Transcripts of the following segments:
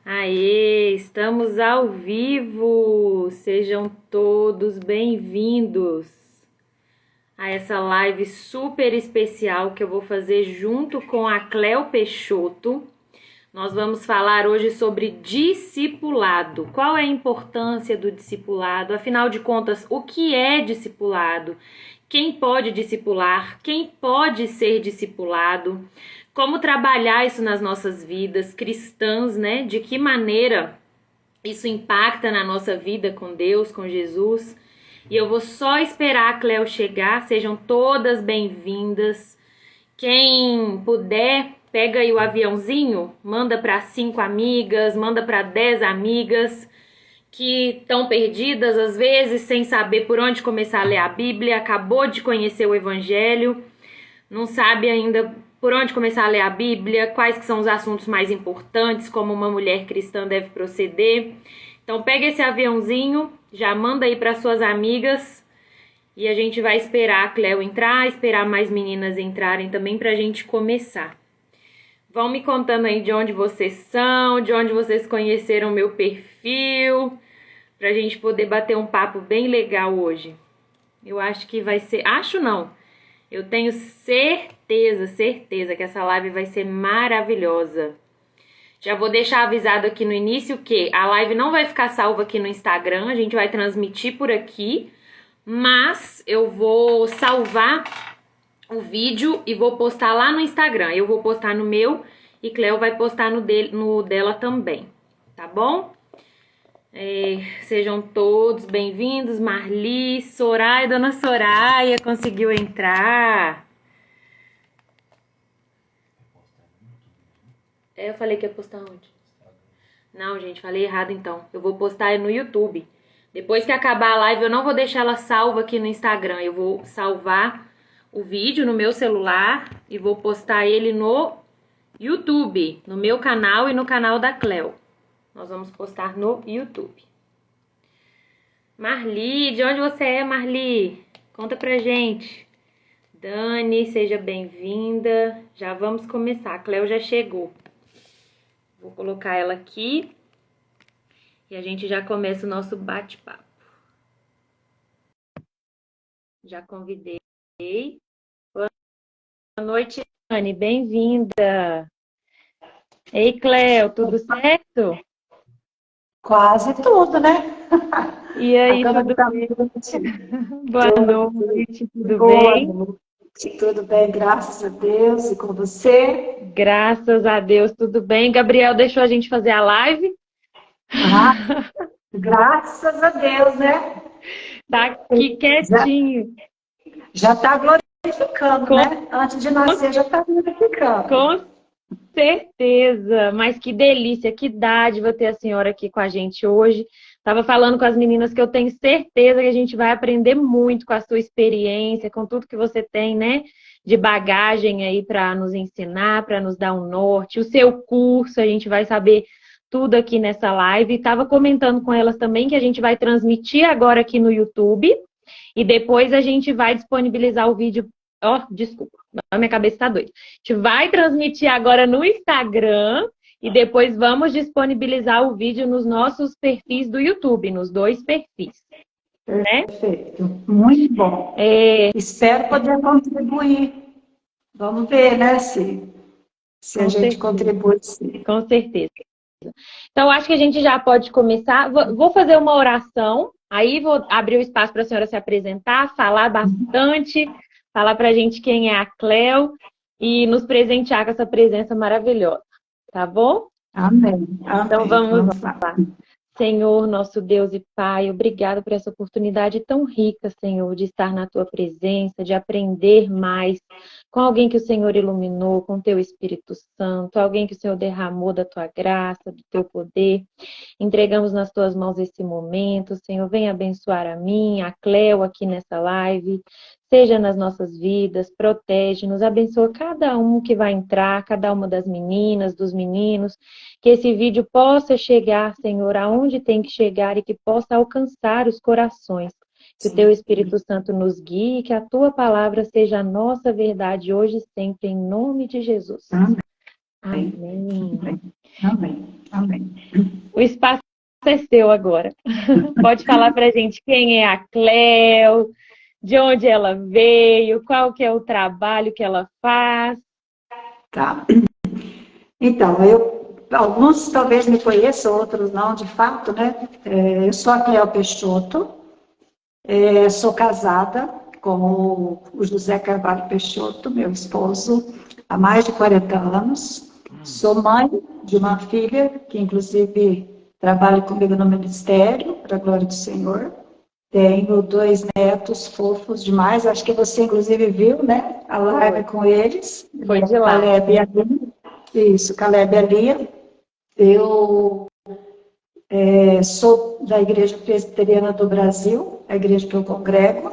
Aê, estamos ao vivo! Sejam todos bem-vindos a essa live super especial que eu vou fazer junto com a Cleo Peixoto. Nós vamos falar hoje sobre discipulado. Qual é a importância do discipulado? Afinal de contas, o que é discipulado? Quem pode discipular? Quem pode ser discipulado? Como trabalhar isso nas nossas vidas cristãs, né? De que maneira isso impacta na nossa vida com Deus, com Jesus. E eu vou só esperar a Cleo chegar. Sejam todas bem-vindas. Quem puder, pega aí o aviãozinho, manda para 5 amigas, manda para 10 amigas que estão perdidas, às vezes, sem saber por onde começar a ler a Bíblia, acabou de conhecer o Evangelho, não sabe ainda por onde começar a ler a Bíblia, quais que são os assuntos mais importantes, como uma mulher cristã deve proceder. Então pega esse aviãozinho, já manda aí para suas amigas e a gente vai esperar a Cleo entrar, esperar mais meninas entrarem também para a gente começar. Vão me contando aí de onde vocês são, de onde vocês conheceram meu perfil, pra gente poder bater um papo bem legal hoje. Eu acho que vai ser... Acho não. Eu tenho certeza que essa live vai ser maravilhosa. Já vou deixar avisado aqui no início que a live não vai ficar salva aqui no Instagram, a gente vai transmitir por aqui, mas eu vou salvar o vídeo e vou postar lá no Instagram. Eu vou postar no meu e Cleo vai postar no dela também, tá bom? Sejam todos bem-vindos. Marli, Soraya, Dona Soraya conseguiu entrar. Eu falei que ia postar onde? Não, gente, falei errado então. Eu vou postar no YouTube. Depois que acabar a live, eu não vou deixar ela salva aqui no Instagram. Eu vou salvar o vídeo no meu celular e vou postar ele no YouTube, no meu canal e no canal da Cleo. Nós vamos postar no YouTube. Marli, de onde você é, Marli? Conta pra gente. Dani, seja bem-vinda. Já vamos começar. A Cleo já chegou. Vou colocar ela aqui e a gente já começa o nosso bate-papo. Já convidei. Boa noite, Dani. Bem-vinda. Ei, Cleo, tudo certo? Quase tudo, né? E aí, Agora tudo tá bem? muito Boa noite, tudo boa bem? noite, tudo bem, graças a Deus, e com você? Graças a Deus, tudo bem. Gabriel deixou a gente fazer a live? Ah, graças a Deus, né? Tá aqui Já quietinho. já está glorificando, Com, né? Antes de nascer já está glorificando. com certeza. Mas que delícia, que dádiva ter a senhora aqui com a gente hoje. Tava falando com as meninas que eu tenho certeza que a gente vai aprender muito com a sua experiência, com tudo que você tem, né? De bagagem aí para nos ensinar, para nos dar um norte. O seu curso, a gente vai saber tudo aqui nessa live. Estava comentando com elas também que a gente vai transmitir agora aqui no YouTube e depois a gente vai disponibilizar o vídeo. Ó, desculpa, a minha cabeça está doida. A gente vai transmitir agora no Instagram e depois vamos disponibilizar o vídeo nos nossos perfis do YouTube, nos 2 perfis, né? Perfeito, muito bom. Espero poder contribuir. Vamos ver, né, se a gente contribui, sim. Com certeza. Então, acho que a gente já pode começar. Vou fazer uma oração, aí vou abrir o espaço para a senhora se apresentar, falar bastante, falar para a gente quem é a Cleo e nos presentear com essa presença maravilhosa, tá bom? Amém. Então, vamos lá. Senhor, nosso Deus e Pai, obrigado por essa oportunidade tão rica, Senhor, de estar na Tua presença, de aprender mais com alguém que o Senhor iluminou, com Teu Espírito Santo, alguém que o Senhor derramou da Tua graça, do Teu poder. Entregamos nas Tuas mãos esse momento, Senhor, venha abençoar a mim, a Cleo aqui nessa live, seja nas nossas vidas, protege-nos, abençoa cada um que vai entrar, cada uma das meninas, dos meninos, que esse vídeo possa chegar, Senhor, aonde tem que chegar e que possa alcançar os corações. Que o Teu Espírito Santo nos guie, que a Tua palavra seja a nossa verdade hoje e sempre, em nome de Jesus. Amém. Amém. Amém. Amém. O espaço é seu agora. Pode falar pra gente quem é a Cleo, de onde ela veio, qual que é o trabalho que ela faz. Tá. Então, alguns talvez me conheçam, outros não, de fato, né? Eu sou a Cleo Peixoto, sou casada com o José Carvalho Peixoto, meu esposo, há mais de 40 anos. Sou mãe de uma filha que, inclusive, trabalha comigo no ministério, para a glória do Senhor. Tenho 2 netos fofos demais, acho que você, inclusive, viu, né? A live com eles. Foi de lá. Caleb e a Lia. Isso, Caleb e a Lia. Eu sou da Igreja Presbiteriana do Brasil, a igreja que eu congrego.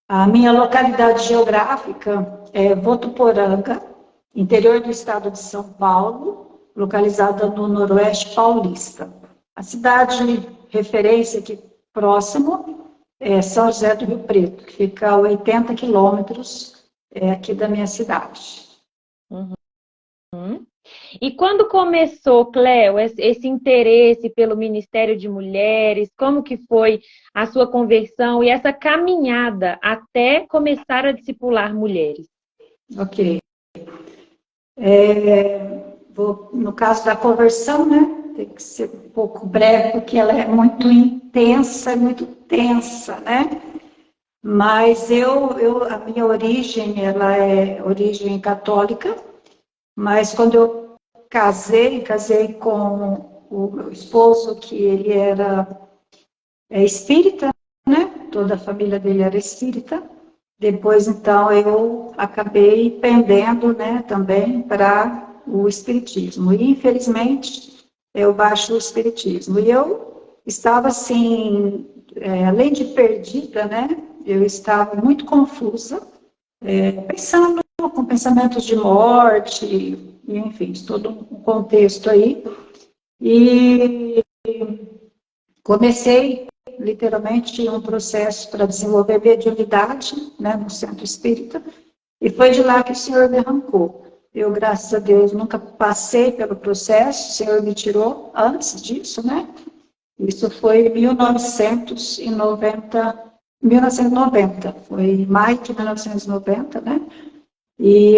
A minha localidade geográfica é Votuporanga, interior do estado de São Paulo, localizada no noroeste paulista. A cidade referência aqui próximo é São José do Rio Preto, que fica a 80 quilômetros aqui da minha cidade. Uhum. E quando começou, Cleo, esse interesse pelo Ministério de Mulheres? Como que foi a sua conversão e essa caminhada até começar a discipular mulheres? Ok. No caso da conversão, né? Tem que ser um pouco breve, porque ela é muito intensa, muito tensa, né? Mas a minha origem, ela é origem católica, mas quando eu casei com o meu esposo, que ele era espírita, né? Toda a família dele era espírita. Depois, então, eu acabei pendendo, né, também para o espiritismo. E, infelizmente, eu baixo o espiritismo. E eu estava, assim, além de perdida, né, eu estava muito confusa, pensando com pensamentos de morte, e, enfim, todo um contexto aí. E comecei, literalmente, um processo para desenvolver mediunidade, né, no centro espírita, e foi de lá que o Senhor me arrancou. Eu, graças a Deus, nunca passei pelo processo, o Senhor me tirou antes disso, né? Isso foi em 1990, foi em maio de 1990, né? E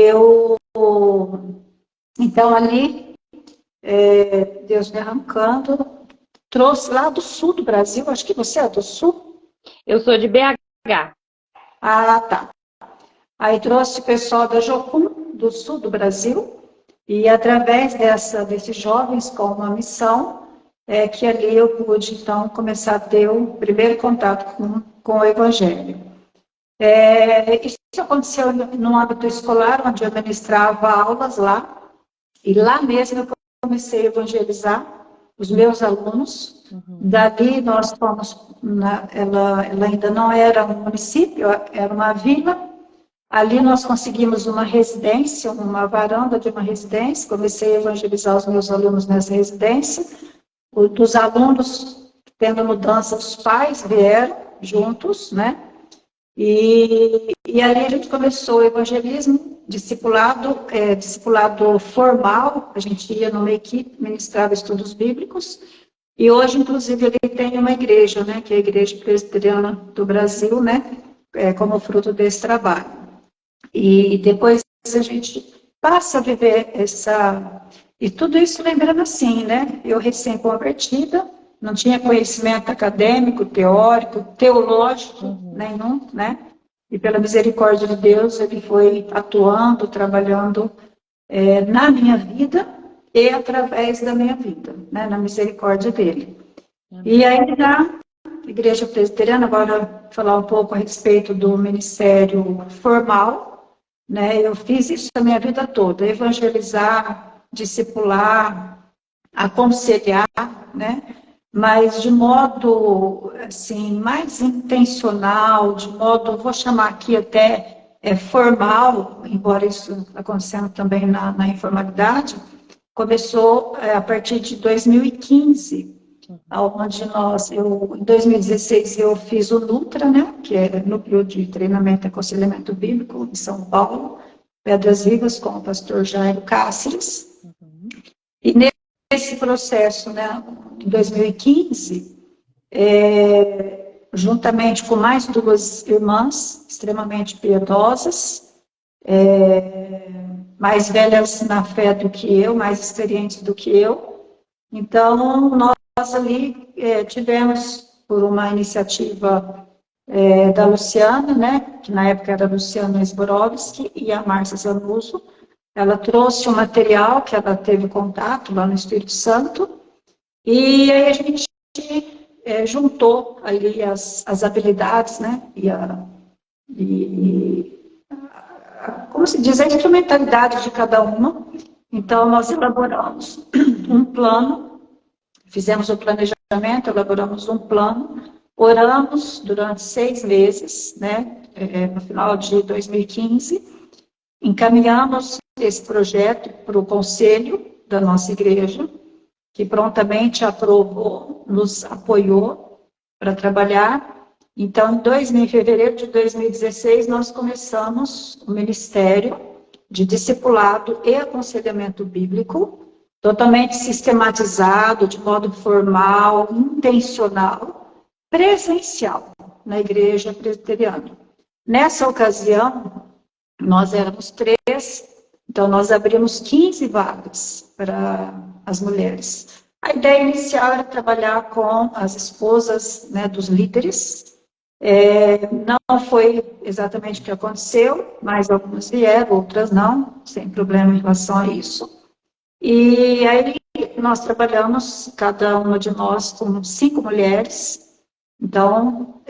então ali, Deus me arrancando, trouxe lá do sul do Brasil, acho que você é do sul? Eu sou de BH. Ah, tá. Aí trouxe o pessoal da Jocum, do sul do Brasil, e através desses jovens com uma missão, que ali eu pude, então, começar a ter o primeiro contato com o Evangelho. Isso aconteceu no âmbito escolar, onde eu ministrava aulas lá, e lá mesmo eu comecei a evangelizar os meus alunos. Dali nós fomos, ela ainda não era um município, era uma vila. Ali nós conseguimos uma residência, uma varanda de uma residência. Comecei a evangelizar os meus alunos nessa residência. Dos alunos, tendo mudança, os pais vieram juntos, né? E ali a gente começou o evangelismo, discipulado formal. A gente ia numa equipe, ministrava estudos bíblicos. E hoje, inclusive, ele tem uma igreja, né? Que é a Igreja Presbiteriana do Brasil, né? Como fruto desse trabalho. E depois a gente passa a viver e tudo isso lembrando assim, né? Eu recém-convertida, não tinha conhecimento acadêmico, teórico, teológico nenhum, né? E pela misericórdia de Deus, ele foi atuando, trabalhando na minha vida e através da minha vida, né? Na misericórdia dele. E aí na Igreja Presbiteriana, agora falar um pouco a respeito do ministério formal, né? Eu fiz isso a minha vida toda, evangelizar, discipular, aconselhar, né? Mas de modo, assim, mais intencional, de modo, vou chamar aqui até formal, embora isso acontecendo também na informalidade, começou a partir de 2015, onde em 2016 eu fiz o NUTRA, né, que é Núcleo de Treinamento e Aconselhamento Bíblico, em São Paulo, Pedras Vivas, com o pastor Jairo Cáceres. E nesse processo, né, em 2015, juntamente com mais duas irmãs extremamente piedosas, mais velhas na fé do que eu, mais experientes do que eu. Então, nós ali tivemos, por uma iniciativa da Luciana, né, que na época era a Luciana Sborowski e a Márcia Zanuso, ela trouxe um material que ela teve contato lá no Espírito Santo, e aí a gente juntou ali as habilidades, né, como se diz, a instrumentalidade de cada uma. Então, nós elaboramos um plano, fizemos o planejamento, elaboramos um plano, oramos durante 6 meses, né, no final de 2015, encaminhamos esse projeto para o conselho da nossa igreja, que prontamente aprovou, nos apoiou para trabalhar. Então, em fevereiro de 2016, nós começamos o Ministério de Discipulado e Aconselhamento Bíblico, totalmente sistematizado, de modo formal, intencional, presencial, na Igreja Presbiteriana. Nessa ocasião, nós éramos 3, então nós abrimos 15 vagas para as mulheres. A ideia inicial era trabalhar com as esposas, né, dos líderes. Não foi exatamente o que aconteceu, mas algumas vieram, outras não, sem problema em relação a isso. E aí nós trabalhamos, cada uma de nós, com 5 mulheres. Então,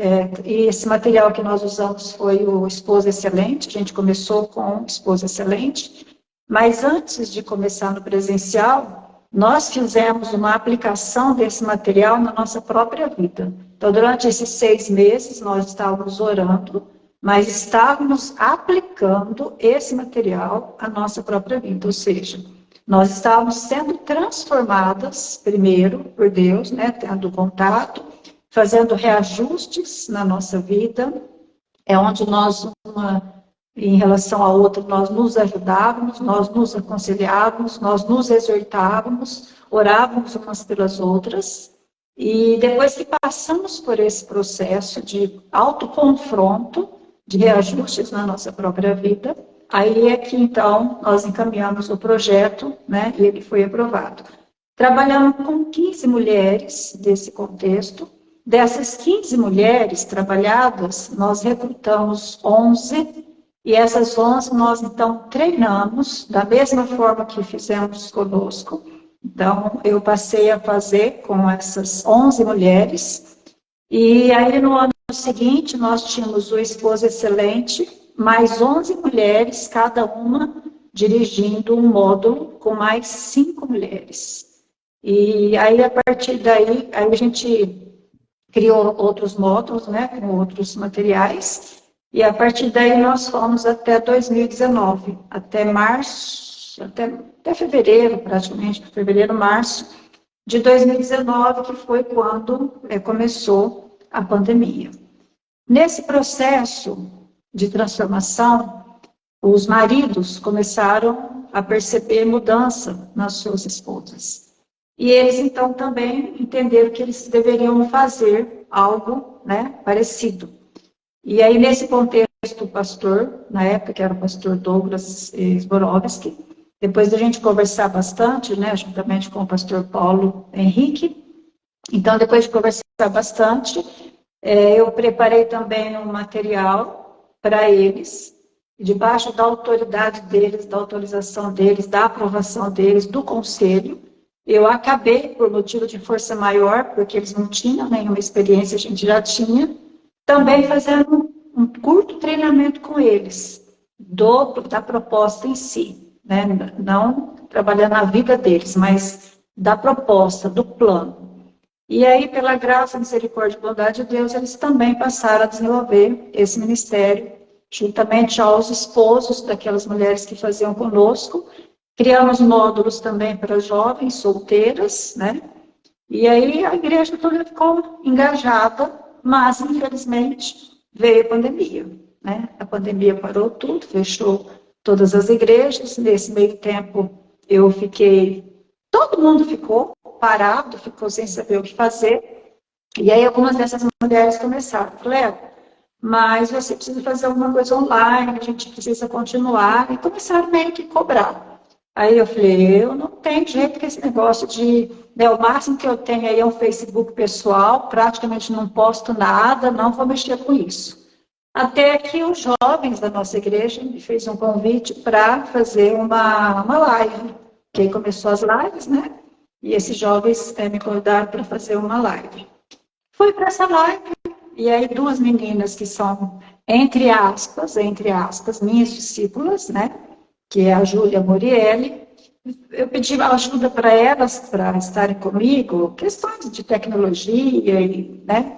e esse material que nós usamos foi o Esposa Excelente. A gente começou com Esposa Excelente, mas antes de começar no presencial, nós fizemos uma aplicação desse material na nossa própria vida. Então, durante esses 6 meses, nós estávamos orando, mas estávamos aplicando esse material à nossa própria vida, ou seja, nós estávamos sendo transformadas, primeiro, por Deus, né, tendo contato, fazendo reajustes na nossa vida, onde nós, em relação à outra, nós nos ajudávamos, nós nos aconselhávamos, nós nos exortávamos, orávamos umas pelas outras, e depois que passamos por esse processo de autoconfronto, de reajustes na nossa própria vida, aí é que, então, nós encaminhamos o projeto, né, e ele foi aprovado. Trabalhamos com 15 mulheres desse contexto. Dessas 15 mulheres trabalhadas, nós recrutamos 11, e essas 11 nós, então, treinamos da mesma forma que fizemos conosco. Então, eu passei a fazer com essas 11 mulheres, e aí no ano seguinte nós tínhamos o Esposa Excelente, mais 11 mulheres, cada uma dirigindo um módulo com mais 5 mulheres. E aí, a partir daí, aí a gente criou outros módulos, né, com outros materiais, e a partir daí nós fomos até 2019, até março, até fevereiro, praticamente, fevereiro, março de 2019, que foi quando começou a pandemia. Nesse processo de transformação, os maridos começaram a perceber mudança nas suas esposas. E eles, então, também entenderam que eles deveriam fazer algo, né, parecido. E aí, nesse contexto, o pastor, na época, que era o pastor Douglas Sborowski, depois da gente conversar bastante, né, juntamente com o pastor Paulo Henrique, então, depois de conversar bastante, eu preparei também um material para eles, debaixo da autoridade deles, da autorização deles, da aprovação deles, do conselho. Eu acabei, por motivo de força maior, porque eles não tinham nenhuma experiência, a gente já tinha, também fazendo um curto treinamento com eles, da proposta em si, né? Não trabalhando na vida deles, mas da proposta, do plano. E aí, pela graça, misericórdia e bondade de Deus, eles também passaram a desenvolver esse ministério, juntamente aos esposos daquelas mulheres que faziam conosco. Criamos módulos também para jovens solteiras, né? E aí a igreja toda ficou engajada, mas, infelizmente, veio a pandemia, né? A pandemia parou tudo, fechou todas as igrejas. Nesse meio tempo, eu fiquei Todo mundo ficou parado, ficou sem saber o que fazer. E aí algumas dessas mulheres começaram, Léo, mas você precisa fazer alguma coisa online, a gente precisa continuar. E começaram meio que cobrar. Aí eu falei, eu não tenho jeito com esse negócio de... Né, o máximo que eu tenho aí é um Facebook pessoal, praticamente não posto nada, não vou mexer com isso. Até que os jovens da nossa igreja me fez um convite para fazer uma live. Que aí começou as lives, né? E esses jovens me convidaram para fazer uma live. Fui para essa live, e aí duas meninas que são, entre aspas, minhas discípulas, né? Que é a Júlia Morielli. Eu pedi ajuda para elas, para estarem comigo, questões de tecnologia, né?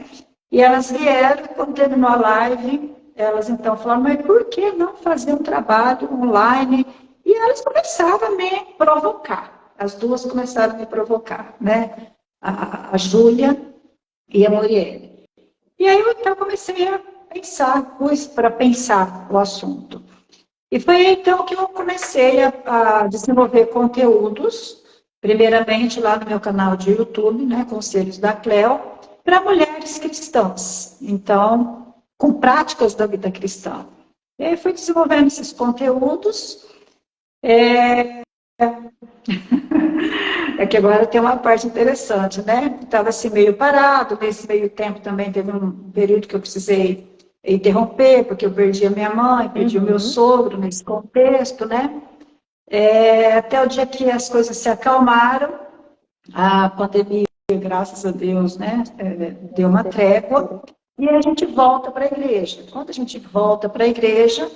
E elas vieram, quando terminou a live, elas então falaram, mas por que não fazer um trabalho online? E elas começaram a me provocar. As duas começaram a me provocar, né? A Júlia e a Morielle. E aí eu então comecei a pensar, pus para pensar o assunto. E foi então que eu comecei a desenvolver conteúdos, primeiramente lá no meu canal de YouTube, né, Conselhos da Cleo, para mulheres cristãs. Então, com práticas da vida cristã. E aí fui desenvolvendo esses conteúdos. É que agora tem uma parte interessante, né? Estava assim meio parado, nesse meio tempo também teve um período que eu precisei interromper, porque eu perdi a minha mãe, perdi o meu sogro nesse contexto, né? Até o dia que as coisas se acalmaram, a pandemia, graças a Deus, né, deu uma trégua, e a gente volta para a igreja. Quando a gente volta para a igreja,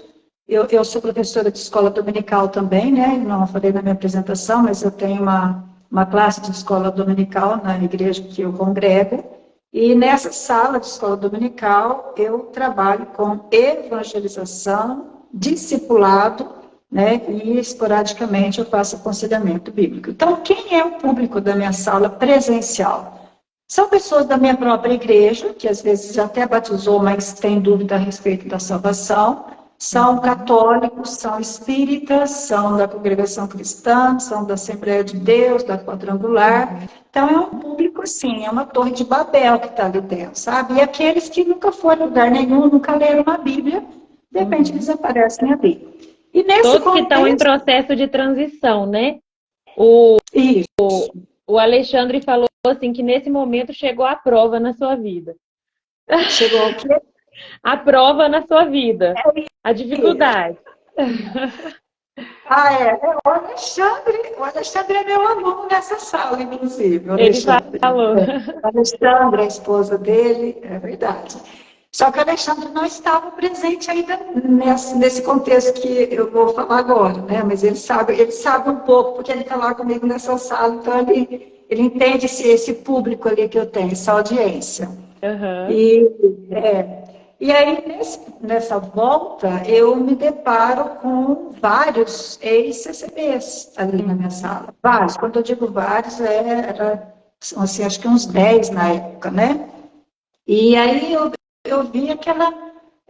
eu sou professora de escola dominical também, né? Não falei na minha apresentação, mas eu tenho uma classe de escola dominical na igreja que eu congrego. E nessa sala de escola dominical, eu trabalho com evangelização, discipulado, né? E esporadicamente eu faço aconselhamento bíblico. Então, quem é o público da minha sala presencial? São pessoas da minha própria igreja, que às vezes já até batizou, mas tem dúvida a respeito da salvação. São católicos, são espíritas, são da congregação cristã, são da Assembleia de Deus, da Quadrangular. Então, é um público, assim, é uma torre de Babel que está ali dentro, sabe? E aqueles que nunca foram em lugar nenhum, nunca leram uma Bíblia, de repente eles aparecem ali. E nesse Todos que estão em contexto... processo de transição, né? O, Isso. o Alexandre falou assim que nesse momento chegou a prova na sua vida. Chegou o quê? A prova na sua vida. A dificuldade. O Alexandre é meu aluno nessa sala, inclusive. Ele falou. O Alexandre, a esposa dele, é verdade. Só que o Alexandre não estava presente ainda nesse contexto que eu vou falar agora, né? Mas ele sabe um pouco, porque ele está lá comigo nessa sala, então ele entende esse público ali que eu tenho, essa audiência. Uhum. E aí, nessa volta, eu me deparo com vários ex-CCBs ali na minha sala. Vários, quando eu digo vários, são assim, acho que uns 10 na época, né? E aí eu vi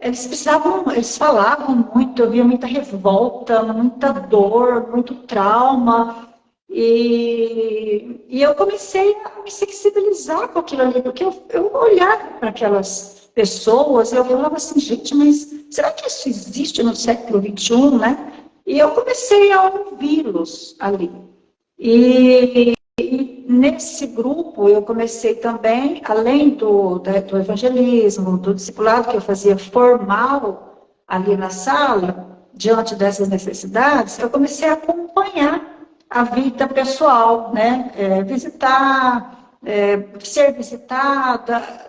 eles falavam muito, eu via muita revolta, muita dor, muito trauma. E eu comecei a me sensibilizar com aquilo ali, porque eu olhava para aquelas pessoas, eu falava assim, gente, mas será que isso existe no século XXI, né? E eu comecei a ouvi-los ali. E nesse grupo eu comecei também, além do evangelismo, do discipulado que eu fazia formal ali na sala, diante dessas necessidades, eu comecei a acompanhar a vida pessoal, né? Visitar, ser visitada.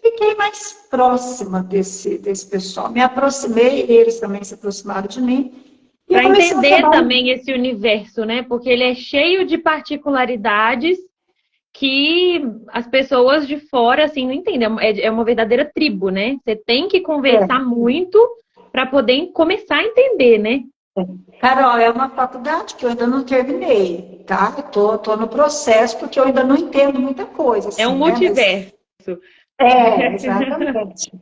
Fiquei mais próxima desse pessoal. Me aproximei, eles também se aproximaram de mim. Para entender também esse universo, né? Porque ele é cheio de particularidades que as pessoas de fora, assim, não entendem. É uma verdadeira tribo, né? Você tem que conversar muito para poder começar a entender, né? Carol, é uma faculdade que eu ainda não terminei, tá? Eu tô no processo porque eu ainda não entendo muita coisa. Assim, é um multiverso. Exatamente.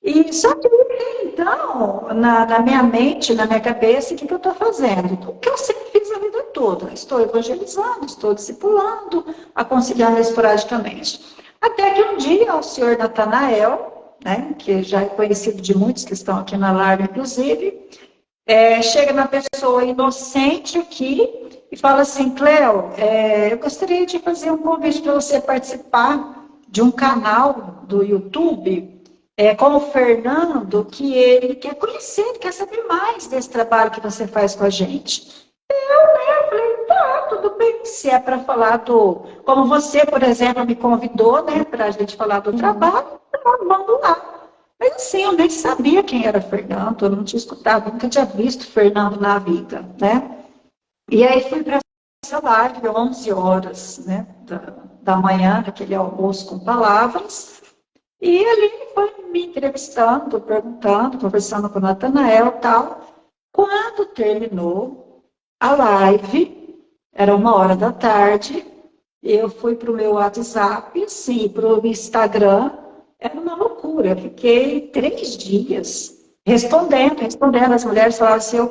E só que, então, na minha mente, na minha cabeça, o que eu estou fazendo? O que eu sempre fiz a vida todo. Estou evangelizando, estou discipulando, aconselhando esporadicamente. Até que um dia o senhor Natanael, né, que já é conhecido de muitos que estão aqui na live, inclusive, chega na pessoa inocente aqui e fala assim: Cleo, eu gostaria de fazer um convite para você participar de um canal do YouTube com o Fernando, que ele quer conhecer, quer saber mais desse trabalho que você faz com a gente. Eu falei, tá, tudo bem, se é para falar como você, por exemplo, me convidou, né, para a gente falar do trabalho, então vamos lá. Mas assim, eu nem sabia quem era Fernando, eu não tinha escutado, nunca tinha visto Fernando na vida, né? E aí fui para essa live, 11 horas, né, da manhã, naquele almoço com palavras, e ali ele foi me entrevistando, perguntando, conversando com o Natanael e tal. Quando terminou a live, era 1 hora da tarde, eu fui para o meu WhatsApp, assim, para o Instagram, era uma loucura. Eu fiquei 3 dias respondendo. As mulheres falavam assim: eu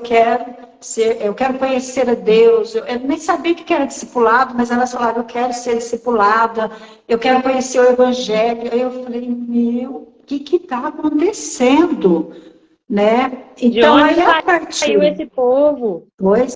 quero conhecer a Deus. Eu nem sabia o que era discipulado, mas elas falavam: eu quero ser discipulada, eu quero conhecer o Evangelho. Aí eu falei: meu, o que está acontecendo? Né? Então, De onde aí a partir... saiu esse povo? Pois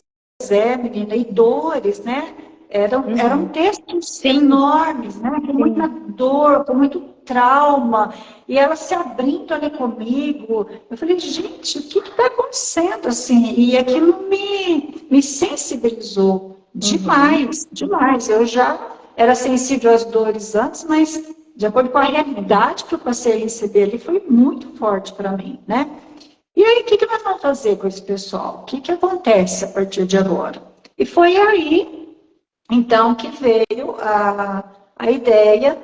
menina, e dores, né? Eram textos enormes, né? Com muita dor, com muito trauma, e ela se abrindo ali comigo. Eu falei, gente, o que está acontecendo, assim? E aquilo me sensibilizou demais, demais. Eu já era sensível às dores antes, mas de acordo com a realidade que eu passei a receber ali, foi muito forte para mim, né? E aí, o que nós vamos fazer com esse pessoal? O que acontece a partir de agora? E foi aí, então, que veio a ideia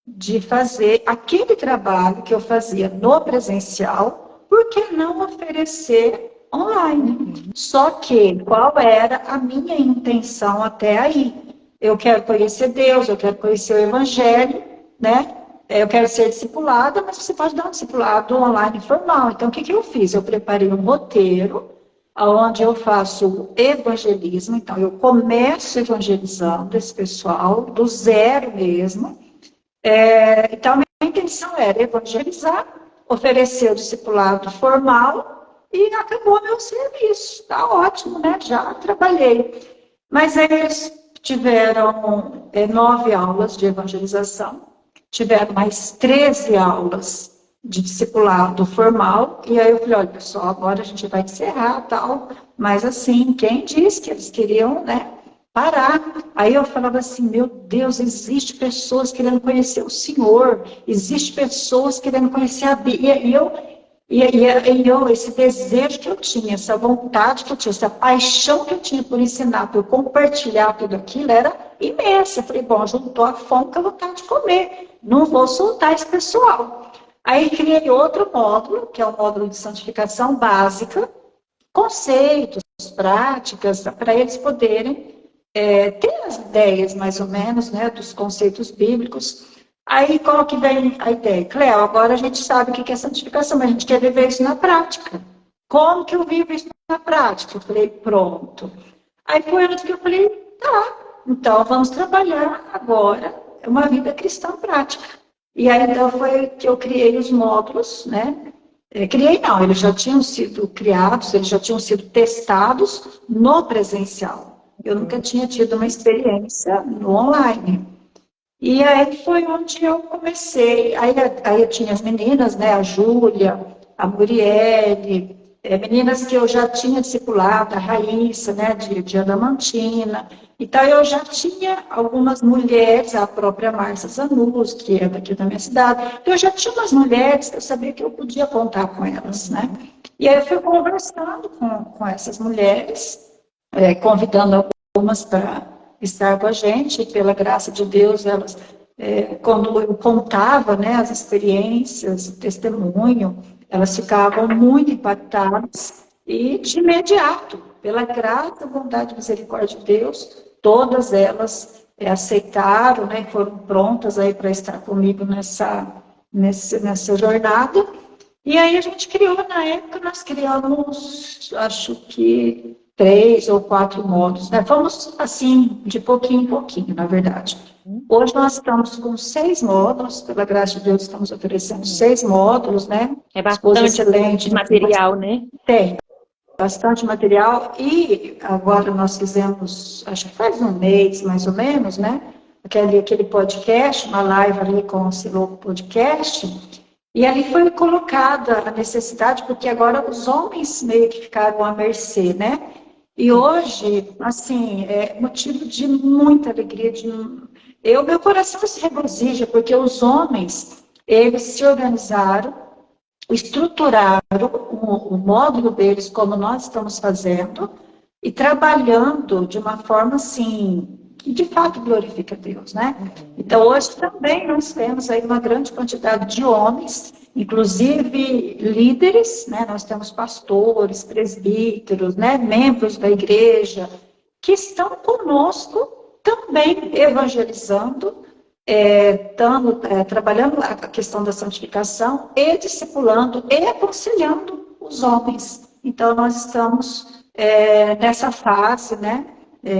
de fazer aquele trabalho que eu fazia no presencial, por que não oferecer online? Só que, qual era a minha intenção até aí? Eu quero conhecer Deus, eu quero conhecer o Evangelho, né? Eu quero ser discipulada, mas você pode dar um discipulado online formal. Então, o que eu fiz? Eu preparei um roteiro, onde eu faço evangelismo. Então, eu começo evangelizando esse pessoal, do zero mesmo. Então, minha intenção era evangelizar, oferecer o discipulado formal e acabou meu serviço. Está ótimo, né? Já trabalhei. Mas eles tiveram 9 aulas de evangelização. Tiveram mais 13 aulas de discipulado formal, e aí eu falei, olha, pessoal, agora a gente vai encerrar, tal, mas assim, quem disse que eles queriam, né, parar? Aí eu falava assim, meu Deus, existe pessoas querendo conhecer o Senhor, existe pessoas querendo conhecer a Bíblia, e eu, esse desejo que eu tinha, essa vontade que eu tinha, essa paixão que eu tinha por ensinar, por compartilhar tudo aquilo, era imensa. Eu falei, bom, juntou a fome com a vontade de comer. Não vou soltar esse pessoal. Aí criei outro módulo, que é o módulo de santificação básica, conceitos, práticas, para eles poderem ter as ideias, mais ou menos, né, dos conceitos bíblicos. Aí, qual que vem a ideia? Cleo, agora a gente sabe o que é santificação, mas a gente quer viver isso na prática. Como que eu vivo isso na prática? Eu falei, pronto. Aí foi onde que eu falei, tá, então vamos trabalhar agora uma vida cristã prática. E aí, então, foi que eu criei os módulos, né? Criei não, eles já tinham sido criados, eles já tinham sido testados no presencial. Eu nunca tinha tido uma experiência no online. E aí foi onde eu comecei. Aí eu tinha as meninas, né? A Júlia, a Muriele, meninas que eu já tinha discipulado, a Raíssa, né? De Adamantina. Então eu já tinha algumas mulheres, a própria Márcia Zanus, que é daqui da minha cidade. Então eu já tinha umas mulheres que eu sabia que eu podia contar com elas, né? E aí eu fui conversando com essas mulheres, convidando algumas para estar com a gente, e pela graça de Deus, elas, quando eu contava, né, as experiências, o testemunho, elas ficavam muito impactadas e, de imediato, pela graça, bondade e misericórdia de Deus, todas elas aceitaram, né, foram prontas aí para estar comigo nessa jornada. E aí a gente criou, na época, nós criamos, acho que 3 ou 4 módulos, né? Vamos, assim, de pouquinho em pouquinho, na verdade. Hoje nós estamos com 6 módulos, pela graça de Deus, estamos oferecendo 6 módulos, né? É Esposa bastante excelente. material, né? Tem bastante material. E agora nós fizemos, acho que faz um mês, mais ou menos, né? Aquele podcast, uma live ali com o Siloco Podcast. E ali foi colocada a necessidade, porque agora os homens meio que ficaram à mercê, né? E hoje, assim, é motivo de muita alegria. Meu coração se regozija, porque os homens, eles se organizaram, estruturaram o módulo deles, como nós estamos fazendo, e trabalhando de uma forma, assim, que de fato glorifica a Deus, né? Então, hoje também nós temos aí uma grande quantidade de homens, inclusive líderes, né? Nós temos pastores, presbíteros, né? Membros da igreja, que estão conosco também evangelizando, trabalhando a questão da santificação e discipulando e aconselhando os homens. Então, nós estamos nessa fase, né?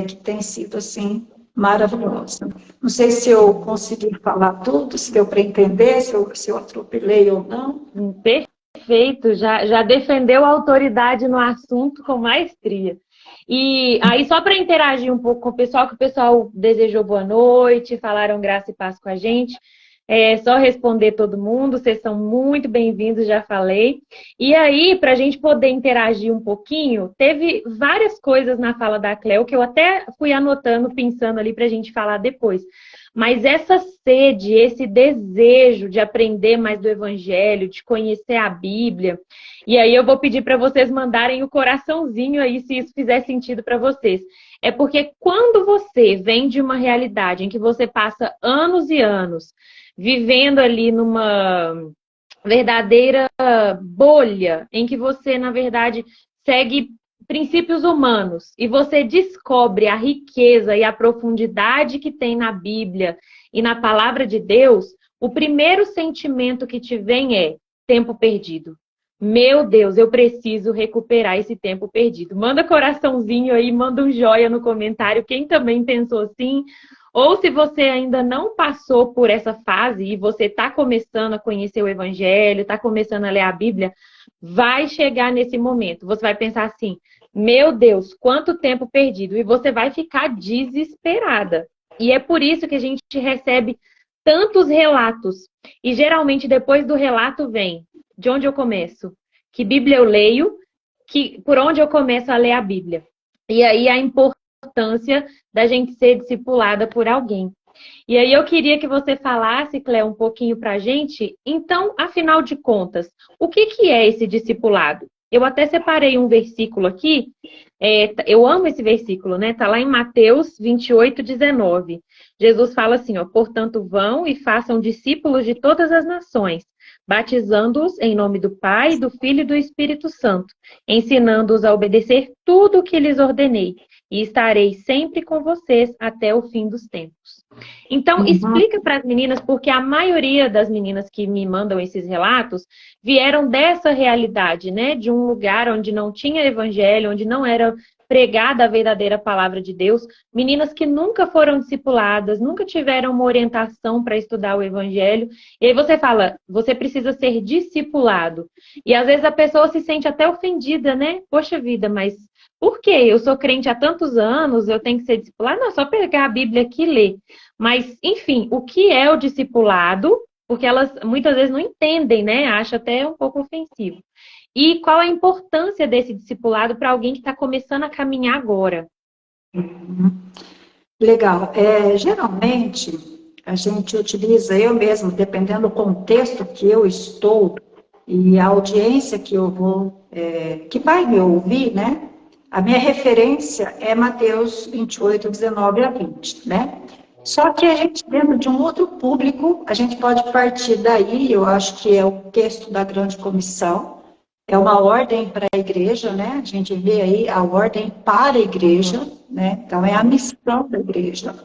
Que tem sido, assim, maravilhosa. Não sei se eu consegui falar tudo, se deu para entender, se eu atropelei ou não. Perfeito, já defendeu a autoridade no assunto com maestria. E aí, só para interagir um pouco com o pessoal, que o pessoal desejou boa noite, falaram graça e paz com a gente. É só responder todo mundo, vocês são muito bem-vindos, já falei. E aí, para a gente poder interagir um pouquinho, teve várias coisas na fala da Cleo que eu até fui anotando, pensando ali para a gente falar depois. Mas essa sede, esse desejo de aprender mais do Evangelho, de conhecer a Bíblia, e aí eu vou pedir para vocês mandarem o coraçãozinho aí, se isso fizer sentido para vocês. É porque quando você vem de uma realidade em que você passa anos e anos vivendo ali numa verdadeira bolha, em que você, na verdade, segue princípios humanos e você descobre a riqueza e a profundidade que tem na Bíblia e na palavra de Deus, o primeiro sentimento que te vem é tempo perdido. Meu Deus, eu preciso recuperar esse tempo perdido. Manda coraçãozinho aí, manda um joia no comentário, quem também pensou assim. Ou se você ainda não passou por essa fase e você está começando a conhecer o Evangelho, está começando a ler a Bíblia, vai chegar nesse momento. Você vai pensar assim, meu Deus, quanto tempo perdido. E você vai ficar desesperada. E é por isso que a gente recebe tantos relatos. E geralmente depois do relato vem, de onde eu começo? Que Bíblia eu leio? Por onde eu começo a ler a Bíblia? E aí a importância da gente ser discipulada por alguém. E aí eu queria que você falasse, Cléo, um pouquinho pra gente. Então, afinal de contas, o que é esse discipulado? Eu até separei um versículo aqui, eu amo esse versículo, né? Tá lá em Mateus 28:19. Jesus fala assim, ó, portanto vão e façam discípulos de todas as nações, batizando-os em nome do Pai, do Filho e do Espírito Santo, ensinando-os a obedecer tudo o que lhes ordenei, e estarei sempre com vocês até o fim dos tempos. Então, explica para as meninas, porque a maioria das meninas que me mandam esses relatos vieram dessa realidade, né? De um lugar onde não tinha evangelho, onde não era pregada a verdadeira palavra de Deus. Meninas que nunca foram discipuladas, nunca tiveram uma orientação para estudar o evangelho. E aí você fala, você precisa ser discipulado. E às vezes a pessoa se sente até ofendida, né? Poxa vida, mas por quê? Eu sou crente há tantos anos, eu tenho que ser discipulado? Não, é só pegar a Bíblia aqui e ler. Mas, enfim, o que é o discipulado? Porque elas muitas vezes não entendem, né? Acham até um pouco ofensivo. E qual a importância desse discipulado para alguém que está começando a caminhar agora? Legal. Geralmente, a gente utiliza, eu mesmo, dependendo do contexto que eu estou e a audiência que eu vou, que vai me ouvir, né? A minha referência é Mateus 28:19-20, né? Só que a gente, dentro de um outro público, a gente pode partir daí, eu acho que é o texto da grande comissão, é uma ordem para a igreja, né? A gente vê aí a ordem para a igreja, né? Então, é a missão da igreja.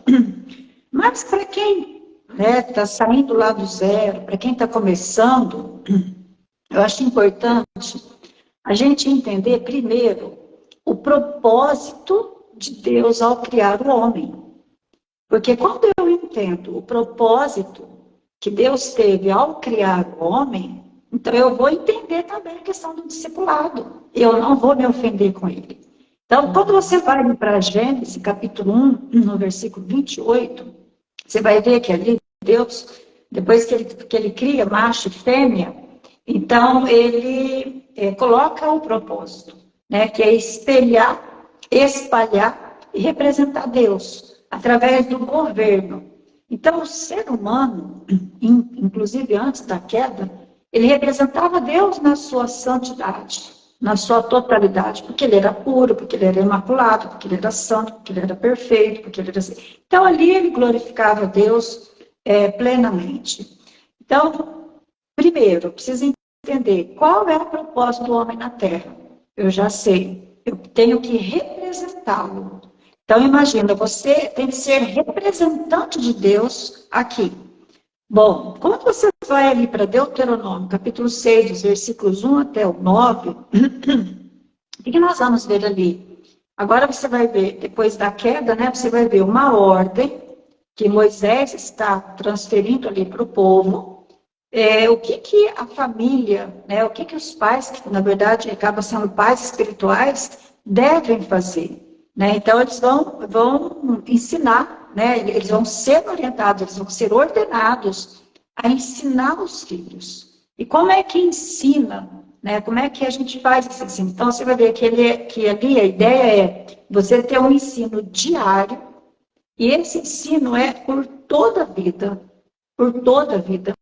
Mas para quem está saindo lá do zero, para quem está começando, eu acho importante a gente entender, primeiro, o propósito de Deus ao criar o homem. Porque quando eu entendo o propósito que Deus teve ao criar o homem, então eu vou entender também a questão do discipulado. Eu não vou me ofender com ele. Então, quando você vai para Gênesis, capítulo 1, no versículo 28, você vai ver que ali Deus, depois que ele cria macho e fêmea, então ele coloca o propósito, né, que é espelhar, espalhar e representar Deus através do governo. Então, o ser humano, inclusive antes da queda, ele representava Deus na sua santidade, na sua totalidade, porque ele era puro, porque ele era imaculado, porque ele era santo, porque ele era perfeito, porque ele era... Então, ali ele glorificava Deus plenamente. Então, primeiro, eu preciso entender qual é o propósito do homem na Terra. Eu já sei, eu tenho que representá-lo. Então, imagina, você tem que ser representante de Deus aqui. Bom, quando você vai ali para Deuteronômio, capítulo 6, dos versículos 1 até o 9, o que nós vamos ver ali? Agora você vai ver, depois da queda, né, você vai ver uma ordem que Moisés está transferindo ali para o povo. O que a família, né, o que os pais, que na verdade acabam sendo pais espirituais, devem fazer. Né? Então, eles vão ensinar, né? Eles vão ser orientados, eles vão ser ordenados a ensinar os filhos. E como é que ensina? Né? Como é que a gente faz esse ensino? Então, você vai ver que ali a ideia é você ter um ensino diário, e esse ensino é por toda a vida, por toda a vida.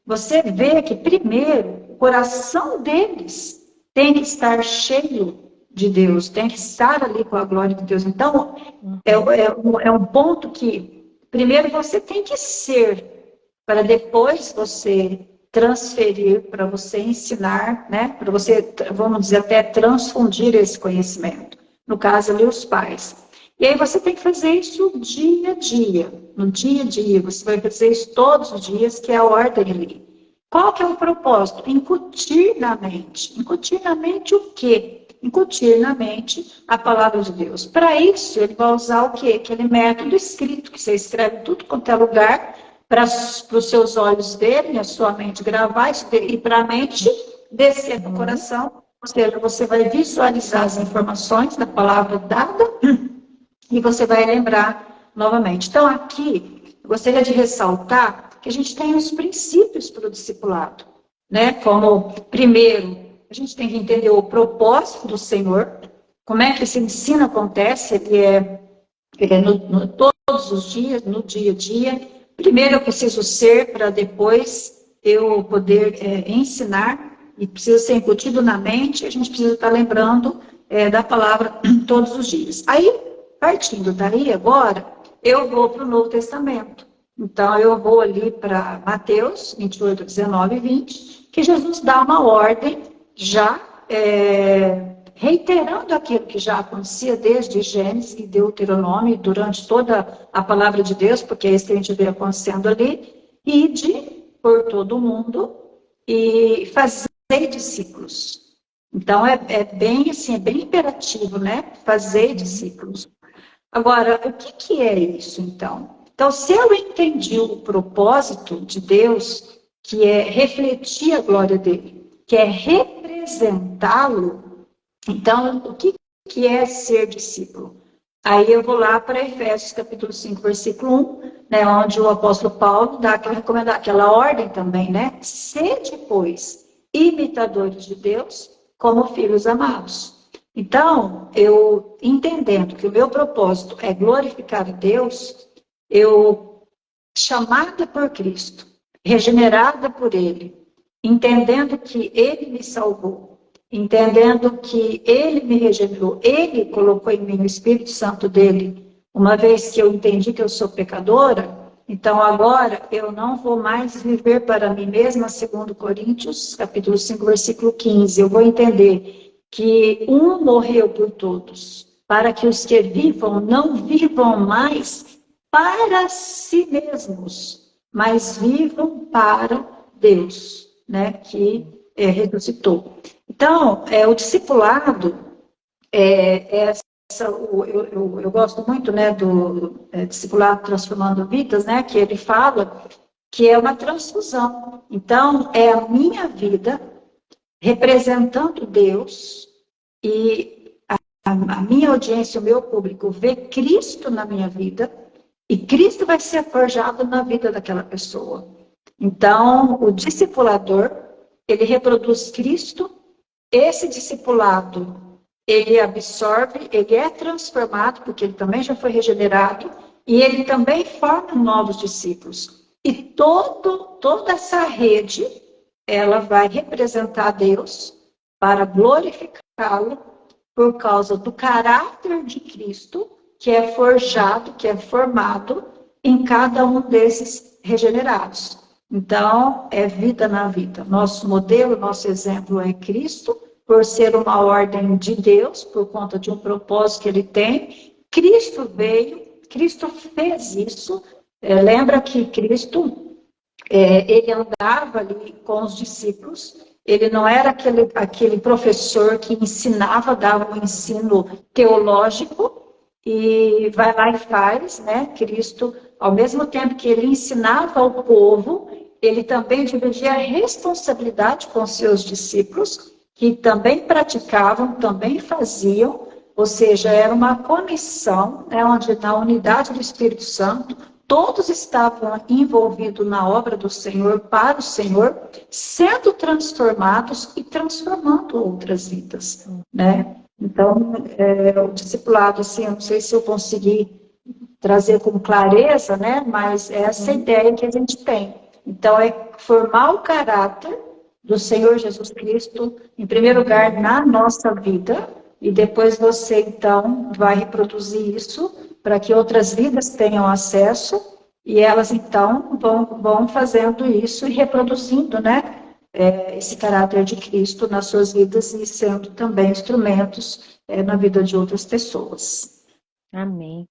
Você vê que, primeiro, o coração deles tem que estar cheio de Deus, tem que estar ali com a glória de Deus. Então, é um ponto que, primeiro, você tem que ser, para depois você transferir, para você ensinar, né? Para você, vamos dizer, até transfundir esse conhecimento. No caso ali, os pais. E aí você tem que fazer isso dia a dia, no dia a dia. Você vai fazer isso todos os dias, que é a ordem ali. Qual que é o propósito? Incutir na mente. Incutir na mente o quê? Incutir na mente a palavra de Deus. Para isso, ele vai usar o quê? Aquele método escrito, que você escreve tudo quanto é lugar, para os seus olhos verem, a sua mente gravar, e para a mente descer no coração. Ou seja, você vai visualizar as informações da palavra dada e você vai lembrar novamente. Então, aqui, eu gostaria de ressaltar que a gente tem os princípios para o discipulado, né? Como, primeiro, a gente tem que entender o propósito do Senhor, como é que esse ensino acontece, ele é todos os dias, no dia a dia. Primeiro eu preciso ser, para depois eu poder ensinar, e precisa ser incutido na mente, a gente precisa estar lembrando da palavra todos os dias. Aí, partindo daí agora, eu vou para o Novo Testamento. Então, eu vou ali para Mateus 28, 19 e 20, que Jesus dá uma ordem, já reiterando aquilo que já acontecia desde Gênesis e Deuteronômio, durante toda a palavra de Deus, porque é isso que a gente vê acontecendo ali, e por todo o mundo e fazer discípulos. Então, bem assim, é bem imperativo, né? Fazer discípulos. Agora, o que é isso, então? Então, se eu entendi o propósito de Deus, que é refletir a glória dele, que é representá-lo, então, o que é ser discípulo? Aí eu vou lá para Efésios capítulo 5, versículo 1, né, onde o apóstolo Paulo dá aquela ordem também, né? Sede, pois, imitadores de Deus, como filhos amados. Então, eu entendendo que o meu propósito é glorificar a Deus, eu, chamada por Cristo, regenerada por Ele, entendendo que Ele me salvou, entendendo que Ele me regenerou, Ele colocou em mim o Espírito Santo dEle, uma vez que eu entendi que eu sou pecadora, então agora eu não vou mais viver para mim mesma, segundo Coríntios, capítulo 5, versículo 15, eu vou entender que um morreu por todos, para que os que vivam não vivam mais para si mesmos, mas vivam para Deus, né, que ressuscitou. Então, o discipulado, Eu gosto muito, né, do discipulado Transformando Vidas, né, que ele fala que é uma transfusão. Então, é a minha vida representando Deus e a minha audiência, o meu público, vê Cristo na minha vida e Cristo vai ser forjado na vida daquela pessoa. Então, o discipulador, ele reproduz Cristo, esse discipulado, ele absorve, ele é transformado, porque ele também já foi regenerado, e ele também forma novos discípulos. E toda essa rede, ela vai representar Deus para glorificá-lo por causa do caráter de Cristo, que é forjado, que é formado em cada um desses regenerados. Então, é vida na vida. Nosso modelo, nosso exemplo é Cristo, por ser uma ordem de Deus, por conta de um propósito que ele tem. Cristo veio, Cristo fez isso. Lembra que Cristo, ele andava ali com os discípulos, ele não era aquele professor que ensinava, dava um ensino teológico, e vai lá e faz, né? Cristo, ao mesmo tempo que ele ensinava ao povo, ele também dividia a responsabilidade com seus discípulos, que também praticavam, também faziam, ou seja, era uma comissão, né, onde na unidade do Espírito Santo, todos estavam envolvidos na obra do Senhor, para o Senhor, sendo transformados e transformando outras vidas, né? Então, o discipulado, assim, eu não sei se eu consegui trazer com clareza, né? Mas é essa ideia que a gente tem. Então, é formar o caráter do Senhor Jesus Cristo, em primeiro lugar, na nossa vida, e depois você, então, vai reproduzir isso para que outras vidas tenham acesso, e elas, então, vão fazendo isso e reproduzindo, né? Esse caráter de Cristo nas suas vidas e sendo também instrumentos na vida de outras pessoas. Amém.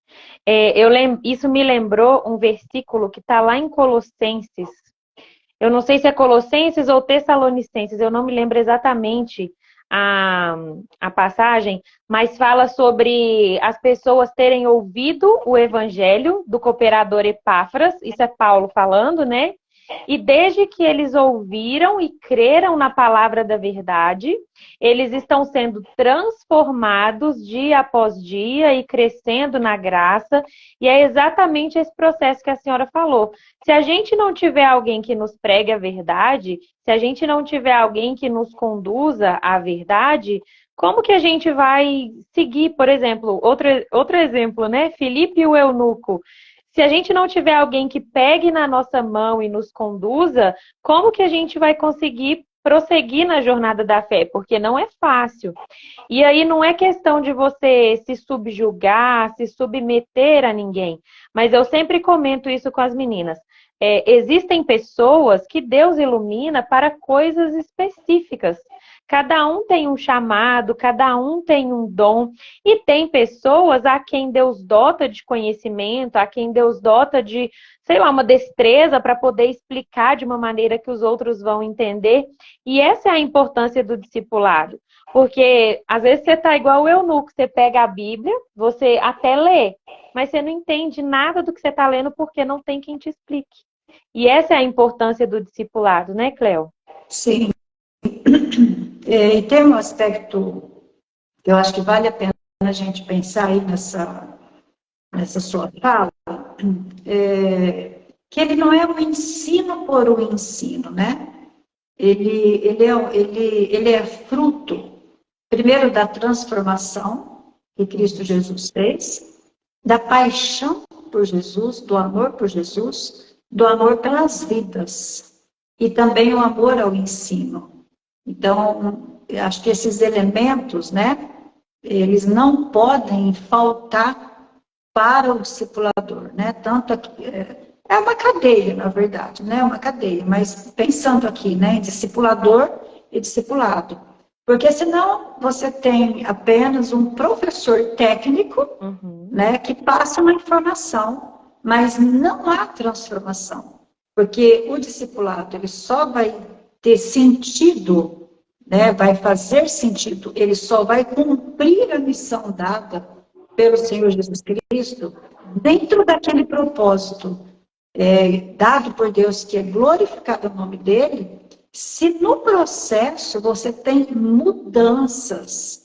Isso me lembrou um versículo que está lá em Colossenses. Eu não sei se é Colossenses ou Tessalonicenses, eu não me lembro exatamente a passagem, mas fala sobre as pessoas terem ouvido o evangelho do cooperador Epáfras, isso é Paulo falando, né? E desde que eles ouviram e creram na palavra da verdade, eles estão sendo transformados dia após dia e crescendo na graça. E é exatamente esse processo que a senhora falou. Se a gente não tiver alguém que nos pregue a verdade, se a gente não tiver alguém que nos conduza à verdade, como que a gente vai seguir, por exemplo, outro exemplo, né? Filipe e o eunuco. Se a gente não tiver alguém que pegue na nossa mão e nos conduza, como que a gente vai conseguir prosseguir na jornada da fé? Porque não é fácil. E aí não é questão de você se subjugar, se submeter a ninguém. Mas eu sempre comento isso com as meninas. Existem pessoas que Deus ilumina para coisas específicas. Cada um tem um chamado, cada um tem um dom. E tem pessoas a quem Deus dota de conhecimento, a quem Deus dota de, sei lá, uma destreza para poder explicar de uma maneira que os outros vão entender. E essa é a importância do discipulado. Porque às vezes você está igual o eunuco, você pega a Bíblia, você até lê, mas você não entende nada do que você está lendo porque não tem quem te explique. E essa é a importância do discipulado, né, Cleo? Sim. E tem um aspecto que eu acho que vale a pena a gente pensar aí nessa sua fala, que ele não é um ensino por um ensino, né? Ele é fruto, primeiro, da transformação que Cristo Jesus fez, da paixão por Jesus, do amor por Jesus, do amor pelas vidas e também o amor ao ensino. Então, acho que esses elementos, né, eles não podem faltar para o discipulador, né? Tanto aqui, é uma cadeia, na verdade, né? Uma cadeia, mas pensando aqui, né, em discipulador e discipulado. Porque senão você tem apenas um professor técnico, né, que passa uma informação, mas não há transformação. Porque o discipulado, ele só vai ter sentido né, vai fazer sentido, ele só vai cumprir a missão dada pelo Senhor Jesus Cristo dentro daquele propósito dado por Deus, que é glorificado o nome dele, se no processo você tem mudanças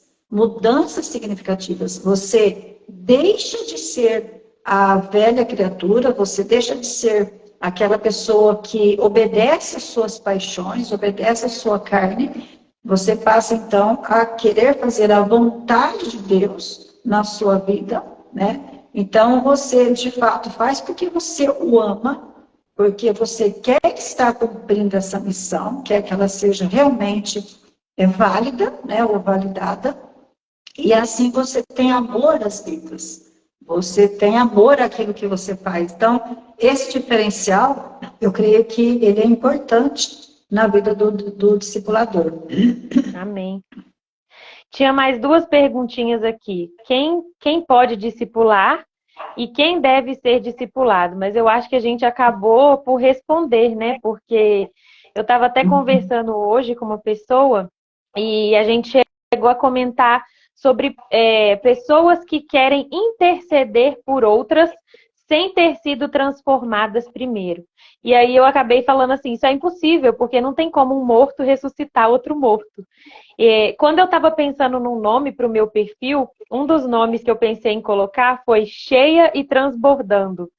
significativas, você deixa de ser a velha criatura, você deixa de ser aquela pessoa que obedece às suas paixões, obedece à sua carne, você passa então a querer fazer a vontade de Deus na sua vida, né? Então você de fato faz porque você o ama, porque você quer estar cumprindo essa missão, quer que ela seja realmente válida, né, ou validada, e assim você tem amor às vidas, você tem amor àquilo que você faz. Então, esse diferencial, eu creio que ele é importante na vida do discipulador. Amém. Tinha mais duas perguntinhas aqui. Quem pode discipular e quem deve ser discipulado? Mas eu acho que a gente acabou por responder, né? Porque eu estava até conversando hoje com uma pessoa e a gente chegou a comentar sobre pessoas que querem interceder por outras sem ter sido transformadas primeiro. E aí eu acabei falando assim, isso é impossível, porque não tem como um morto ressuscitar outro morto. Quando eu estava pensando num nome para o meu perfil, um dos nomes que eu pensei em colocar foi Cheia e Transbordando.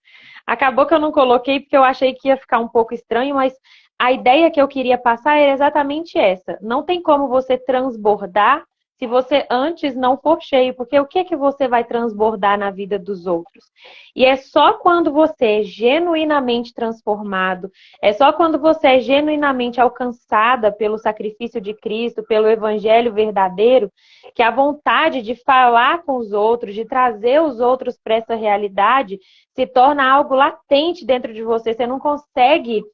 Acabou que eu não coloquei porque eu achei que ia ficar um pouco estranho, mas a ideia que eu queria passar era exatamente essa. Não tem como você transbordar se você antes não for cheio, porque o que você vai transbordar na vida dos outros? E é só quando você é genuinamente transformado, é só quando você é genuinamente alcançada pelo sacrifício de Cristo, pelo evangelho verdadeiro, que a vontade de falar com os outros, de trazer os outros para essa realidade, se torna algo latente dentro de você. Você não consegue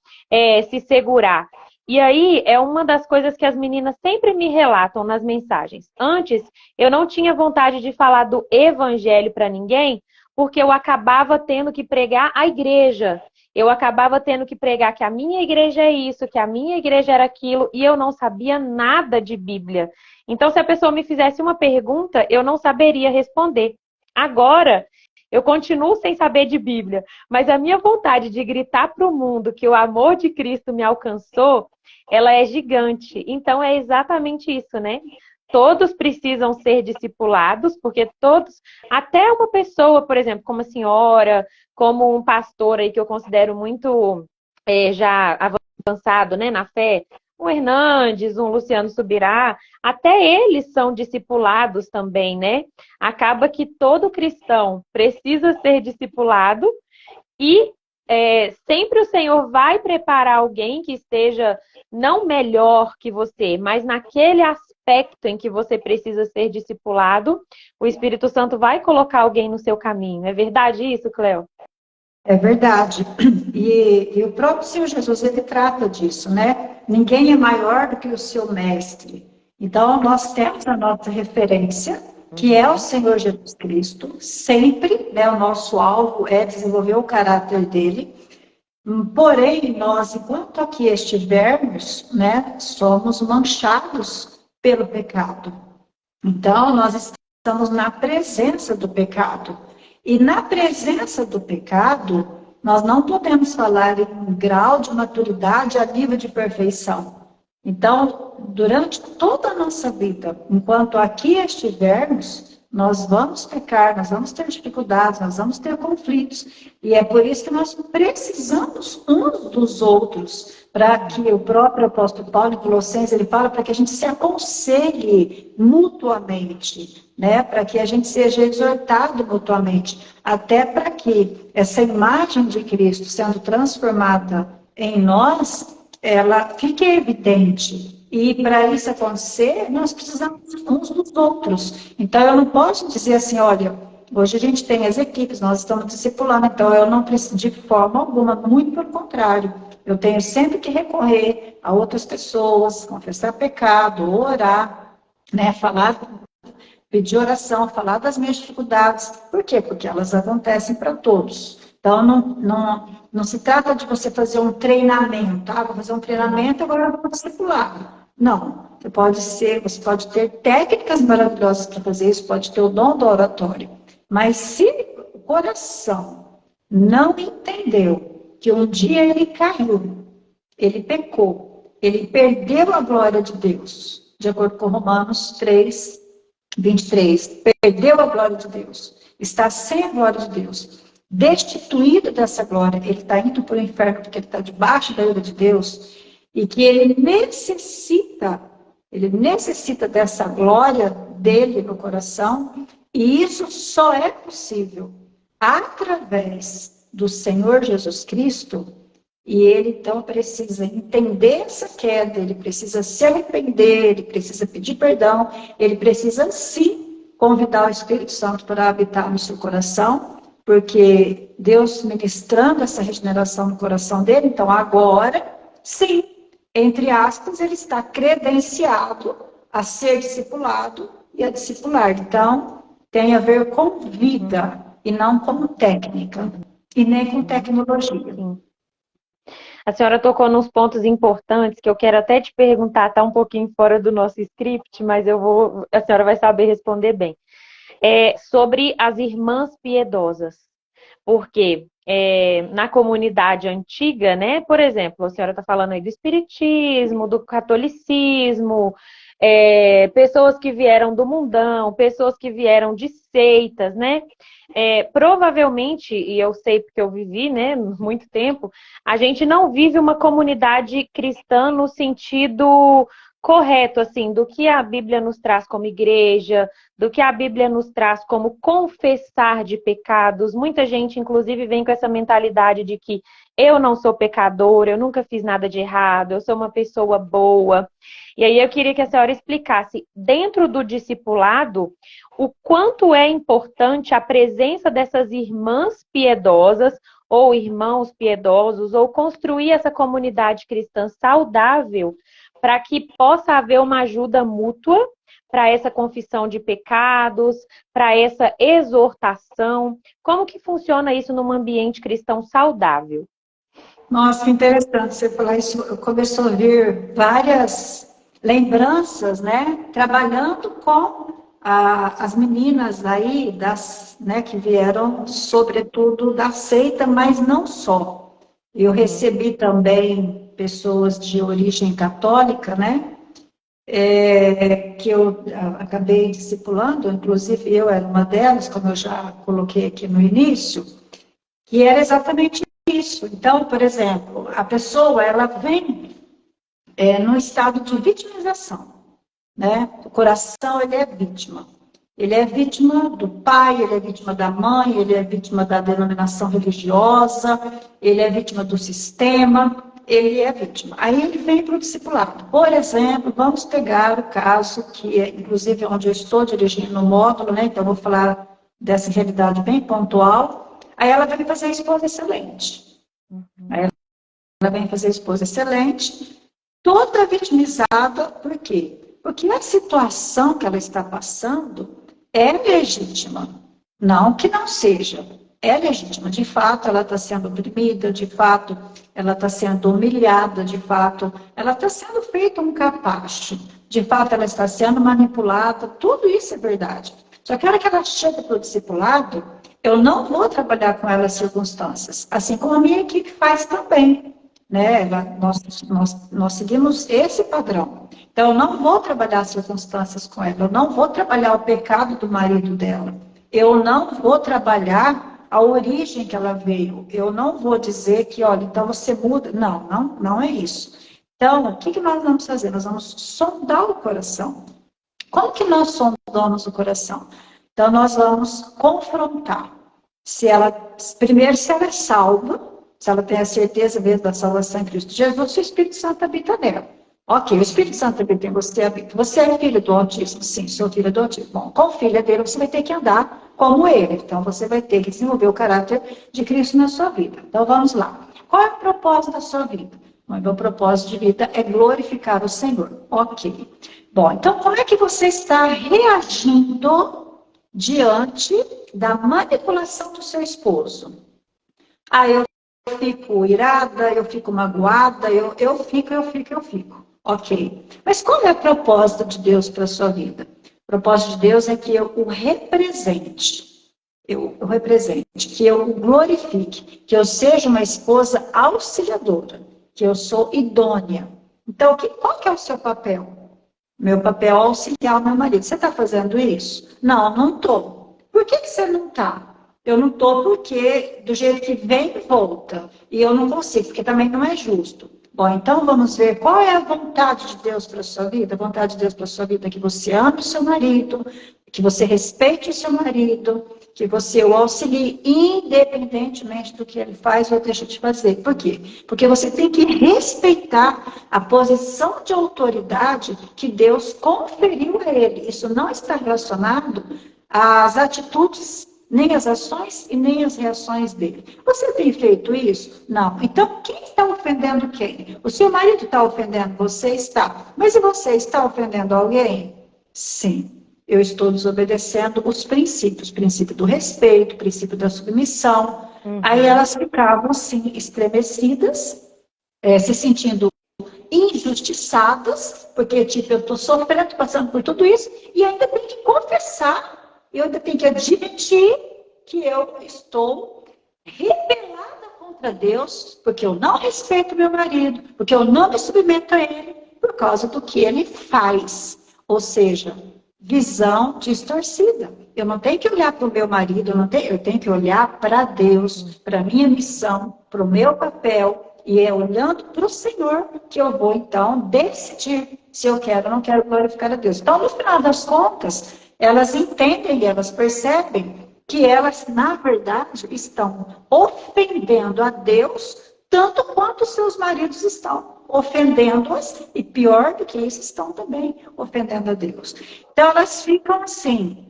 se segurar. E aí, é uma das coisas que as meninas sempre me relatam nas mensagens. Antes, eu não tinha vontade de falar do evangelho para ninguém, porque eu acabava tendo que pregar a igreja. Eu acabava tendo que pregar que a minha igreja é isso, que a minha igreja era aquilo, e eu não sabia nada de Bíblia. Então, se a pessoa me fizesse uma pergunta, eu não saberia responder. Agora, eu continuo sem saber de Bíblia, mas a minha vontade de gritar para o mundo que o amor de Cristo me alcançou, ela é gigante. Então, é exatamente isso, né? Todos precisam ser discipulados, porque todos, até uma pessoa, por exemplo, como a senhora, como um pastor aí que eu considero muito já avançado, né, na fé, um Hernandes, um Luciano Subirá, até eles são discipulados também, né? Acaba que todo cristão precisa ser discipulado e sempre o Senhor vai preparar alguém que esteja não melhor que você, mas naquele aspecto em que você precisa ser discipulado, o Espírito Santo vai colocar alguém no seu caminho. É verdade isso, Cleo? É verdade. E o próprio Senhor Jesus, ele trata disso, né? Ninguém é maior do que o seu mestre. Então, nós temos a nossa referência, que é o Senhor Jesus Cristo. Sempre, né, o nosso alvo é desenvolver o caráter dele. Porém, nós, enquanto aqui estivermos, né, somos manchados pelo pecado. Então, nós estamos na presença do pecado. E na presença do pecado, nós não podemos falar em grau de maturidade a nível de perfeição. Então, durante toda a nossa vida, enquanto aqui estivermos, nós vamos pecar, nós vamos ter dificuldades, nós vamos ter conflitos. E é por isso que nós precisamos uns dos outros, para que o próprio apóstolo Paulo, em Colossenses, ele fala para que a gente se aconselhe mutuamente, né? Para que a gente seja exortado mutuamente, até para que essa imagem de Cristo sendo transformada em nós, ela fique evidente. E para isso acontecer, nós precisamos uns dos outros. Então, eu não posso dizer assim, olha, hoje a gente tem as equipes, nós estamos discipulando, então eu não preciso de forma alguma, muito pelo contrário. Eu tenho sempre que recorrer a outras pessoas, confessar pecado, orar, né, pedir oração, falar das minhas dificuldades. Por quê? Porque elas acontecem para todos. Então, não se trata de você fazer um treinamento, tá? Vou fazer um treinamento, agora eu vou discipular. Não. Você pode ter técnicas maravilhosas para fazer isso, pode ter o dom do oratório. Mas se o coração não entendeu que um dia ele caiu, ele pecou, ele perdeu a glória de Deus, de acordo com Romanos 3, 23, perdeu a glória de Deus, está sem a glória de Deus, destituído dessa glória, ele está indo para o inferno porque ele está debaixo da ira de Deus, e que ele necessita dessa glória dele no coração, e isso só é possível através do Senhor Jesus Cristo, e ele então precisa entender essa queda, ele precisa se arrepender, ele precisa pedir perdão, ele precisa sim convidar o Espírito Santo para habitar no seu coração, porque Deus ministrando essa regeneração no coração dele, então agora, sim, entre aspas, ele está credenciado a ser discipulado e a discipular. Então, tem a ver com vida e não com técnica, e nem com tecnologia. Sim. A senhora tocou nos pontos importantes que eu quero até te perguntar, está um pouquinho fora do nosso script, mas a senhora vai saber responder bem. Sobre as irmãs piedosas, porque na comunidade antiga, né, por exemplo, a senhora está falando aí do espiritismo, do catolicismo, pessoas que vieram do mundão, pessoas que vieram de seitas, né? Provavelmente, e eu sei porque eu vivi, né, muito tempo, a gente não vive uma comunidade cristã no sentido correto, assim, do que a Bíblia nos traz como igreja, do que a Bíblia nos traz como confessar de pecados. Muita gente, inclusive, vem com essa mentalidade de que eu não sou pecadora, eu nunca fiz nada de errado, eu sou uma pessoa boa. E aí eu queria que a senhora explicasse, dentro do discipulado, o quanto é importante a presença dessas irmãs piedosas, ou irmãos piedosos, ou construir essa comunidade cristã saudável, para que possa haver uma ajuda mútua para essa confissão de pecados, para essa exortação. Como que funciona isso num ambiente cristão saudável? Nossa, que interessante você falar isso. Eu comecei a ouvir várias lembranças, né? Trabalhando com as meninas aí, né, que vieram, sobretudo, da seita, mas não só. Eu recebi também pessoas de origem católica, né? Que eu acabei discipulando, inclusive eu era uma delas, como eu já coloquei aqui no início, que era exatamente isso. Então, por exemplo, a pessoa ela vem no estado de vitimização, né? O coração ele é vítima. Ele é vítima do pai, ele é vítima da mãe, ele é vítima da denominação religiosa, ele é vítima do sistema, ele é vítima. Aí ele vem para o discipulado. Por exemplo, vamos pegar o caso que é, inclusive, onde eu estou dirigindo o módulo, né? Então, eu vou falar dessa realidade bem pontual. Aí ela vem fazer a esposa excelente. Aí ela vem fazer a esposa excelente, toda vitimizada, por quê? Porque a situação que ela está passando é legítima. Não que não seja, é legítima. De fato, ela está sendo oprimida, de fato, ela está sendo humilhada, de fato, ela está sendo feita um capacho, de fato, ela está sendo manipulada, tudo isso é verdade. Só que a hora que ela chega para o discipulado, eu não vou trabalhar com ela as circunstâncias, assim como a minha equipe faz também. Né? Nós seguimos esse padrão. Então, eu não vou trabalhar as circunstâncias com ela, eu não vou trabalhar o pecado do marido dela, eu não vou trabalhar a origem que ela veio, eu não vou dizer que, olha, então você muda. Não é isso. Então, o que nós vamos fazer? Nós vamos sondar o coração. Como que nós sondamos o coração? Então, nós vamos confrontar. Primeiro, se ela é salva, se ela tem a certeza mesmo da salvação em Cristo Jesus, o Espírito Santo habita nela. Ok, o Espírito Santo habita em você, habita. Você é filho do Altíssimo? Sim, sou filho do Altíssimo. Bom, com filha dele, você vai ter que andar como ele. Então, você vai ter que desenvolver o caráter de Cristo na sua vida. Então, vamos lá. Qual é o propósito da sua vida? O meu propósito de vida é glorificar o Senhor. Ok. Bom, então, como é que você está reagindo diante da manipulação do seu esposo? Eu fico irada, eu fico magoada, eu fico. Ok. Mas qual é o propósito de Deus para a sua vida? O propósito de Deus é que eu o represente. Eu o represente, que eu o glorifique, que eu seja uma esposa auxiliadora, que eu sou idônea. Então, qual que é o seu papel? Meu papel é auxiliar o meu marido. Você está fazendo isso? Não, não estou. Por que você não está? Eu não estou porque do jeito que vem e volta. E eu não consigo, porque também não é justo. Bom, então vamos ver qual é a vontade de Deus para a sua vida. A vontade de Deus para a sua vida é que você ame o seu marido, que você respeite o seu marido, que você o auxilie independentemente do que ele faz ou deixa de fazer. Por quê? Porque você tem que respeitar a posição de autoridade que Deus conferiu a ele. Isso não está relacionado às atitudes, nem às ações e nem às reações dele. Você tem feito isso? Não. Então, quem está ofendendo quem? O seu marido está ofendendo você? Está. Mas e você está ofendendo alguém? Sim. Eu estou desobedecendo os princípios, o princípio do respeito, o princípio da submissão. Aí elas ficavam, assim, estremecidas, se sentindo injustiçadas, porque, tipo, eu estou sofrendo, passando por tudo isso, e ainda tenho que confessar, eu ainda tenho que admitir que eu estou rebelada contra Deus, porque eu não respeito meu marido, porque eu não me submeto a ele, por causa do que ele faz. Ou seja, visão distorcida. Eu não tenho que olhar para o meu marido, eu tenho que olhar para Deus, para a minha missão, para o meu papel, e é olhando para o Senhor que eu vou, então, decidir se eu quero ou não quero glorificar a Deus. Então, no final das contas, elas entendem e elas percebem que elas, na verdade, estão ofendendo a Deus tanto quanto seus maridos estão ofendendo-as, e pior do que isso, estão também ofendendo a Deus. Então, elas ficam assim,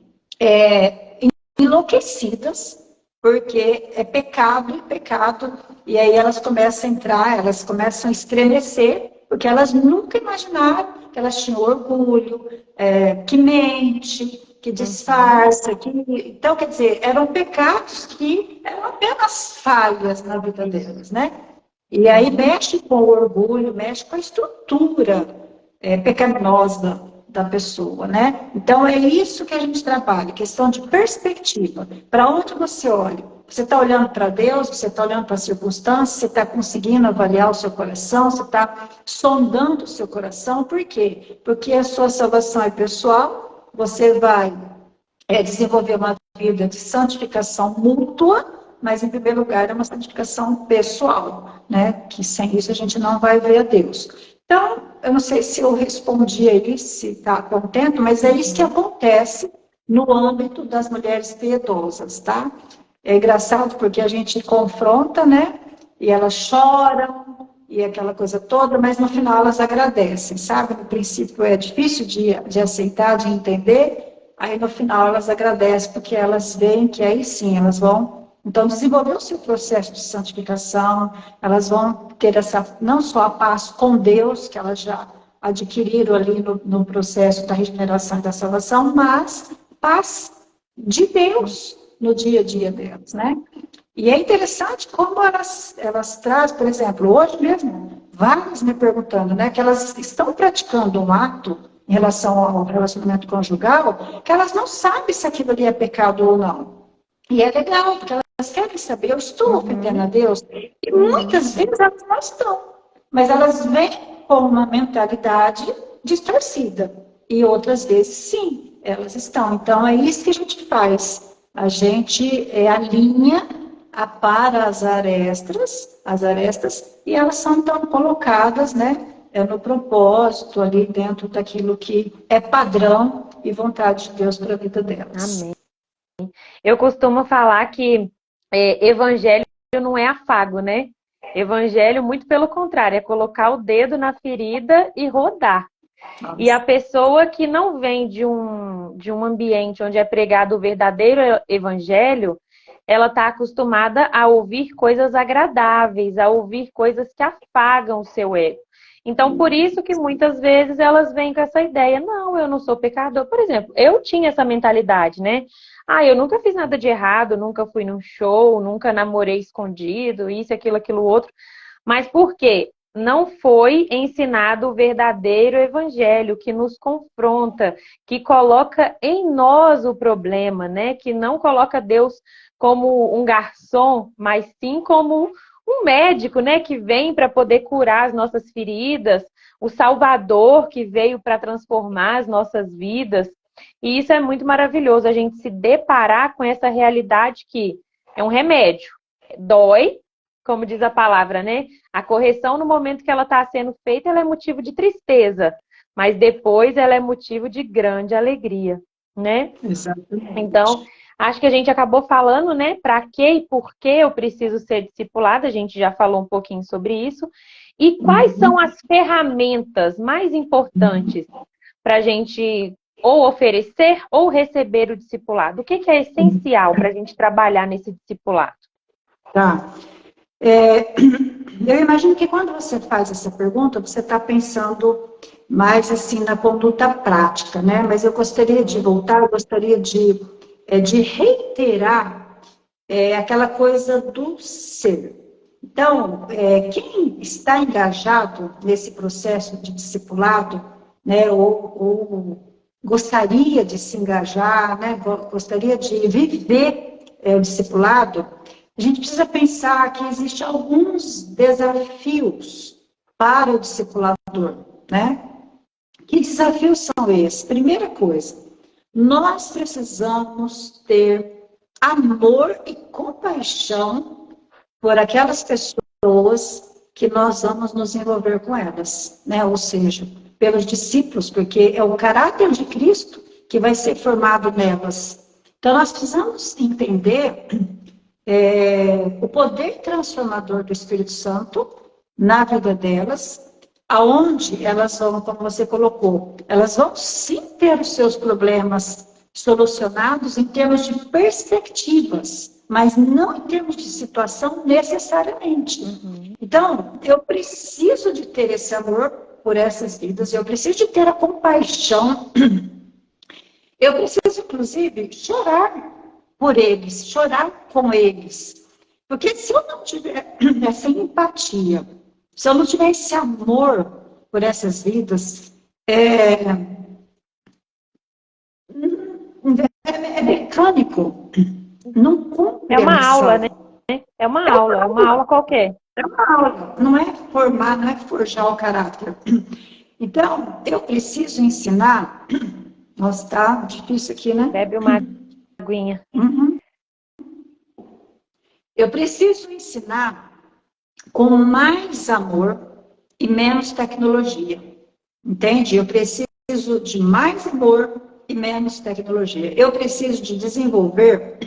enlouquecidas, porque é pecado e pecado, e aí elas começam a entrar, elas começam a estremecer, porque elas nunca imaginaram que elas tinham orgulho, que mente, que disfarça, então, quer dizer, eram pecados que eram apenas falhas na vida delas, né? E aí mexe com o orgulho, mexe com a estrutura pecaminosa da pessoa, né? Então é isso que a gente trabalha, questão de perspectiva. Para onde você olha? Você está olhando para Deus, você está olhando para as circunstâncias, você está conseguindo avaliar o seu coração, você está sondando o seu coração, por quê? Porque a sua salvação é pessoal, você vai desenvolver uma vida de santificação mútua, mas em primeiro lugar é uma santificação pessoal, né? Que sem isso a gente não vai ver a Deus. Então, eu não sei se eu respondi aí, se está contente, mas é isso que acontece no âmbito das mulheres piedosas, tá? É engraçado porque a gente confronta, né? E elas choram, e aquela coisa toda, mas no final elas agradecem, sabe? No princípio é difícil de aceitar, de entender, aí no final elas agradecem, porque elas veem que aí sim elas vão então, desenvolver o seu processo de santificação, elas vão ter não só a paz com Deus, que elas já adquiriram ali no processo da regeneração e da salvação, mas paz de Deus no dia a dia delas, né? E é interessante como elas trazem, por exemplo, hoje mesmo, várias me perguntando, né, que elas estão praticando um ato em relação ao relacionamento conjugal, que elas não sabem se aquilo ali é pecado ou não. E é legal, porque elas querem saber, eu estou ofendendo a Deus? E muitas vezes elas não estão, mas elas vêm com uma mentalidade distorcida. E outras vezes, sim, elas estão. Então, é isso que a gente faz. A gente alinha, apara as arestas, e elas são, então, colocadas, né, no propósito, ali dentro daquilo que é padrão e vontade de Deus para a vida delas. Amém. Eu costumo falar que evangelho não é afago, né? Evangelho, muito pelo contrário, é colocar o dedo na ferida e rodar. Nossa. E a pessoa que não vem de um ambiente onde é pregado o verdadeiro evangelho, ela está acostumada a ouvir coisas agradáveis, a ouvir coisas que afagam o seu ego. Então, por isso que muitas vezes elas vêm com essa ideia, não, eu não sou pecador. Por exemplo, eu tinha essa mentalidade, né? Ah, eu nunca fiz nada de errado, nunca fui num show, nunca namorei escondido, isso, aquilo, outro. Mas por quê? não foi ensinado o verdadeiro evangelho que nos confronta, que coloca em nós o problema, né? Que não coloca Deus como um garçom, mas sim como um médico, né? Que vem para poder curar as nossas feridas, o Salvador que veio para transformar as nossas vidas. E isso é muito maravilhoso, a gente se deparar com essa realidade que é um remédio, dói, como diz a palavra, né? A correção, no momento que ela está sendo feita, ela é motivo de tristeza, mas depois ela é motivo de grande alegria, né? Então, Exatamente. acho que a gente acabou falando, né? Para que e por que eu preciso ser discipulada, a gente já falou um pouquinho sobre isso. E quais são Uhum. as ferramentas mais importantes para a gente ou oferecer ou receber o discipulado? O que que é essencial para a gente trabalhar nesse discipulado? Tá. É, eu imagino que quando você faz essa pergunta, você está pensando mais assim na conduta prática, né? Mas eu gostaria de voltar, eu gostaria de reiterar aquela coisa do ser. Então, quem está engajado nesse processo de discipulado, né, ou gostaria de se engajar, né, gostaria de viver o discipulado, a gente precisa pensar que existem alguns desafios para o discipulador, né? Que desafios são esses? Primeira coisa, nós precisamos ter amor e compaixão por aquelas pessoas que nós vamos nos envolver com elas, né? Ou seja, pelos discípulos, porque é o caráter de Cristo que vai ser formado nelas. Então, nós precisamos entender o poder transformador do Espírito Santo na vida delas, aonde elas vão, como você colocou, elas vão sim ter os seus problemas solucionados em termos de perspectivas, mas não em termos de situação necessariamente. Então, eu preciso de ter esse amor por essas vidas, eu preciso de ter a compaixão, eu preciso, inclusive, chorar por eles, chorar com eles. Porque se eu não tiver essa empatia, se eu não tiver esse amor por essas vidas, é mecânico, não É cumpre a uma aula, né? missão. É uma aula qualquer. É uma aula, não é formar, não é forjar o caráter. Então, eu preciso ensinar. Nossa, tá difícil aqui, né? Bebe uma aguinha. Uhum. Eu preciso ensinar com mais amor e menos tecnologia. Entende? Eu preciso de mais amor e menos tecnologia. Eu preciso de desenvolver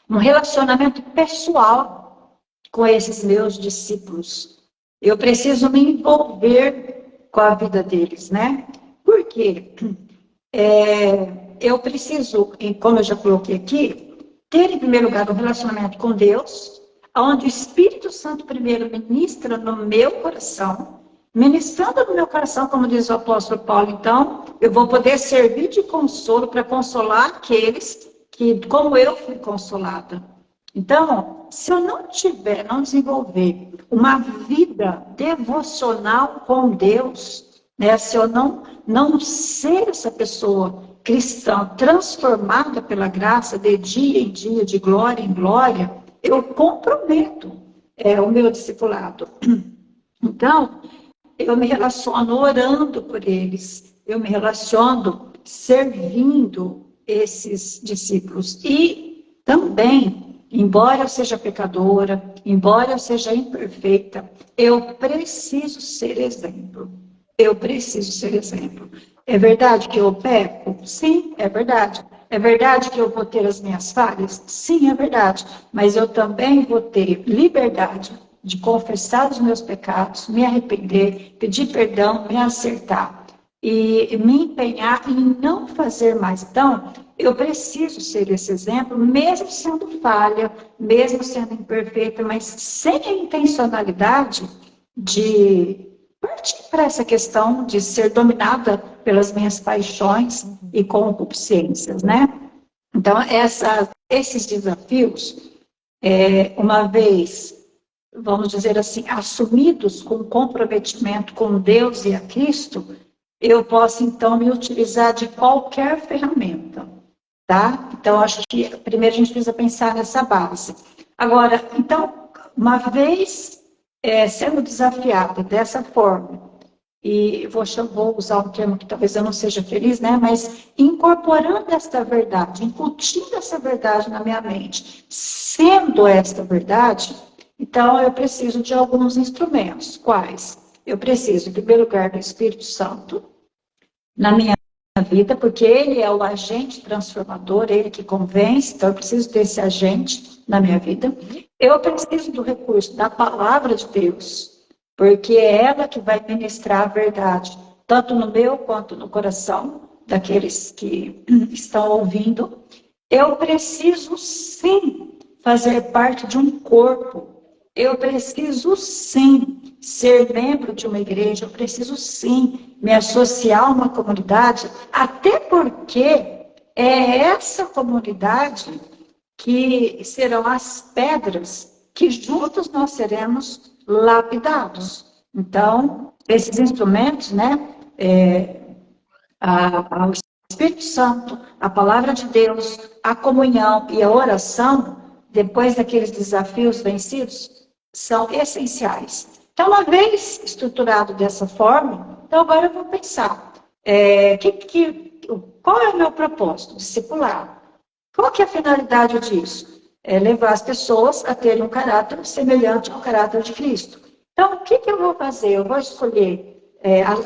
um relacionamento pessoal com esses meus discípulos. Eu preciso me envolver com a vida deles, né? Por quê? Eu preciso, como eu já coloquei aqui, ter em primeiro lugar um relacionamento com Deus, onde o Espírito Santo primeiro ministra no meu coração, ministrando no meu coração, como diz o apóstolo Paulo, então, eu vou poder servir de consolo para consolar aqueles que, como eu fui consolada. Então, se eu não desenvolver uma vida devocional com Deus, né, se eu não ser essa pessoa cristã transformada pela graça de dia em dia, de glória em glória, eu comprometo o meu discipulado. Então, eu me relaciono orando por eles, eu me relaciono servindo esses discípulos. E também, embora eu seja pecadora, embora eu seja imperfeita, eu preciso ser exemplo. Eu preciso ser exemplo. É verdade que eu peco? Sim, é verdade. É verdade que eu vou ter as minhas falhas? Sim, é verdade. Mas eu também vou ter liberdade de confessar os meus pecados, me arrepender, pedir perdão, me acertar e me empenhar em não fazer mais. Então, eu preciso ser esse exemplo, mesmo sendo falha, mesmo sendo imperfeita, mas sem a intencionalidade de partir para essa questão de ser dominada pelas minhas paixões e concupiscências, né? Então, esses desafios, uma vez vamos dizer assim, assumidos com comprometimento com Deus e a Cristo, eu posso, então, me utilizar de qualquer ferramenta, tá? Então, acho que primeiro a gente precisa pensar nessa base. Agora, então, uma vez sendo desafiada dessa forma, e vou usar um termo que talvez eu não seja feliz, né? Mas incorporando esta verdade, incutindo essa verdade na minha mente, sendo esta verdade, então eu preciso de alguns instrumentos. Quais? Eu preciso, em primeiro lugar, do Espírito Santo na minha vida, porque ele é o agente transformador, ele que convence, então eu preciso desse agente na minha vida. Eu preciso do recurso da palavra de Deus, porque é ela que vai ministrar a verdade, tanto no meu quanto no coração daqueles que estão ouvindo. Eu preciso sim fazer parte de um corpo. Eu preciso sim ser membro de uma igreja. Eu preciso sim me associar a uma comunidade, até porque é essa comunidade que serão as pedras que juntos nós seremos lapidados. Então, esses instrumentos, né, o Espírito Santo, a palavra de Deus, a comunhão e a oração, depois daqueles desafios vencidos, são essenciais. Então, uma vez estruturado dessa forma, então agora eu vou pensar, qual é o meu propósito? Discipular. Qual que é a finalidade disso? É levar as pessoas a terem um caráter semelhante ao caráter de Cristo. Então, o que eu vou fazer? Eu vou escolher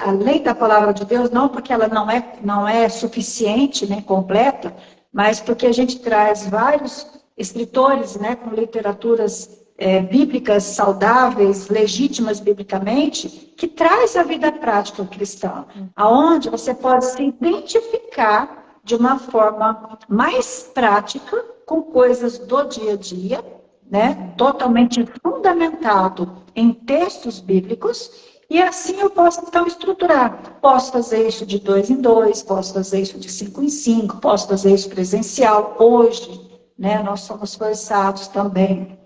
a lei da palavra de Deus, não porque ela não é suficiente, nem completa, mas porque a gente traz vários escritores, né, com literaturas bíblicas saudáveis, legítimas biblicamente, que traz a vida prática cristã, aonde você pode se identificar de uma forma mais prática com coisas do dia a dia, né, totalmente fundamentado em textos bíblicos, e assim eu posso, então, estruturar. Posso fazer isso de 2 em 2, posso fazer isso de 5 em 5, posso fazer isso presencial. Hoje, né, nós somos forçados também,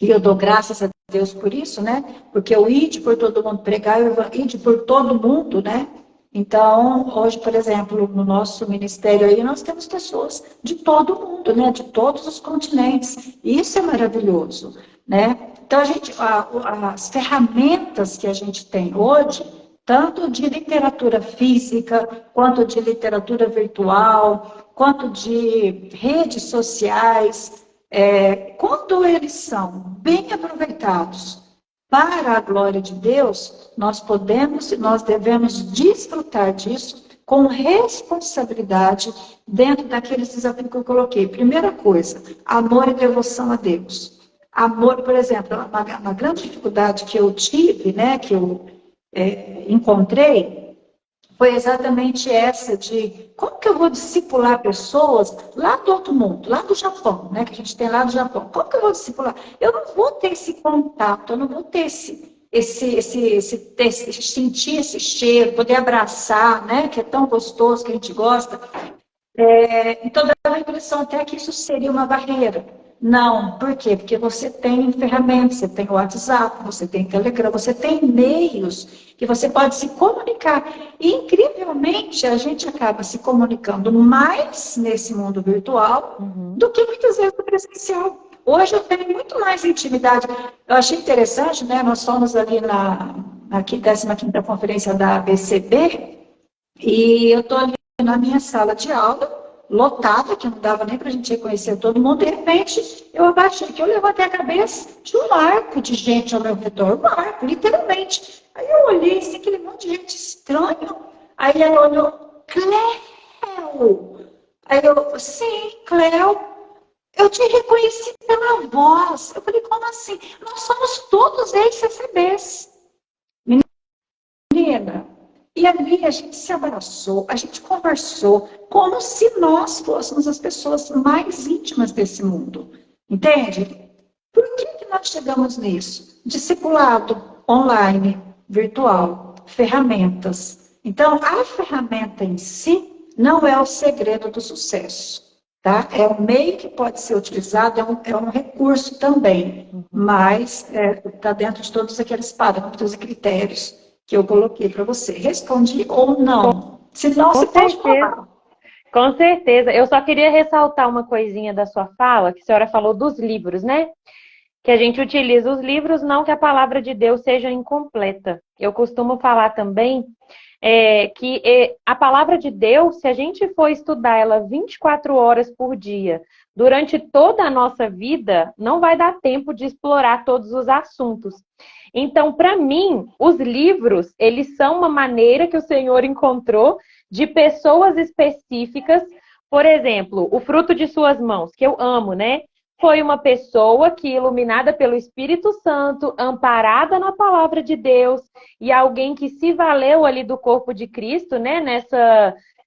e eu dou graças a Deus por isso, né, porque o ide por todo mundo pregar, o ide por todo mundo, né. Então, hoje, por exemplo, no nosso ministério aí, nós temos pessoas de todo mundo, né, de todos os continentes. Isso é maravilhoso, né? Então, as ferramentas que a gente tem hoje, tanto de literatura física, quanto de literatura virtual, quanto de redes sociais, quando eles são bem aproveitados para a glória de Deus, nós podemos e nós devemos desfrutar disso com responsabilidade dentro daqueles desafios que eu coloquei. Primeira coisa, amor e devoção a Deus. Amor, por exemplo, uma grande dificuldade que eu tive, né, que eu encontrei, foi exatamente essa de como que eu vou discipular pessoas lá do outro mundo, lá do Japão, né, que a gente tem lá do Japão. Como que eu vou discipular? Eu não vou ter esse contato, eu não vou ter sentir esse cheiro, poder abraçar, né, que é tão gostoso, que a gente gosta. Então, dá a impressão até que isso seria uma barreira. Não, por quê? Porque você tem ferramentas, você tem o WhatsApp, você tem Telegram, você tem meios que você pode se comunicar. E, incrivelmente, a gente acaba se comunicando mais nesse mundo virtual do que muitas vezes no presencial. Hoje eu tenho muito mais intimidade. Eu achei interessante, né? Nós fomos ali na 15ª conferência da ABCB, e eu estou ali na minha sala de aula, lotada, que não dava nem para a gente reconhecer todo mundo. De repente, eu abaixei, que eu levantei a cabeça de um arco de gente ao meu redor, um arco, literalmente. Aí eu olhei, assim, aquele monte de gente estranho. Aí ela olhou, Cléo! Aí eu, sim, Cléo, eu te reconheci pela voz. Eu falei, como assim? Nós somos todos ex-CCBs. Menina, e ali a gente se abraçou, a gente conversou, como se nós fôssemos as pessoas mais íntimas desse mundo. Entende? Por que nós chegamos nisso? Discipulado, online, virtual, ferramentas. Então, a ferramenta em si não é o segredo do sucesso. tá? É um meio que pode ser utilizado, é um recurso também, mas está dentro de todos aqueles parâmetros e critérios que eu coloquei para você. Respondi ou não? Se não, Com você pode certeza. falar. Com certeza. Eu só queria ressaltar uma coisinha da sua fala, que a senhora falou dos livros, né? Que a gente utiliza os livros, não que a palavra de Deus seja incompleta. Eu costumo falar também que a palavra de Deus, se a gente for estudar ela 24 horas por dia, durante toda a nossa vida, não vai dar tempo de explorar todos os assuntos. Então, para mim, os livros, eles são uma maneira que o Senhor encontrou de pessoas específicas. Por exemplo, o fruto de suas mãos, que eu amo, né? Foi uma pessoa que, iluminada pelo Espírito Santo, amparada na palavra de Deus, e alguém que se valeu ali do corpo de Cristo, né?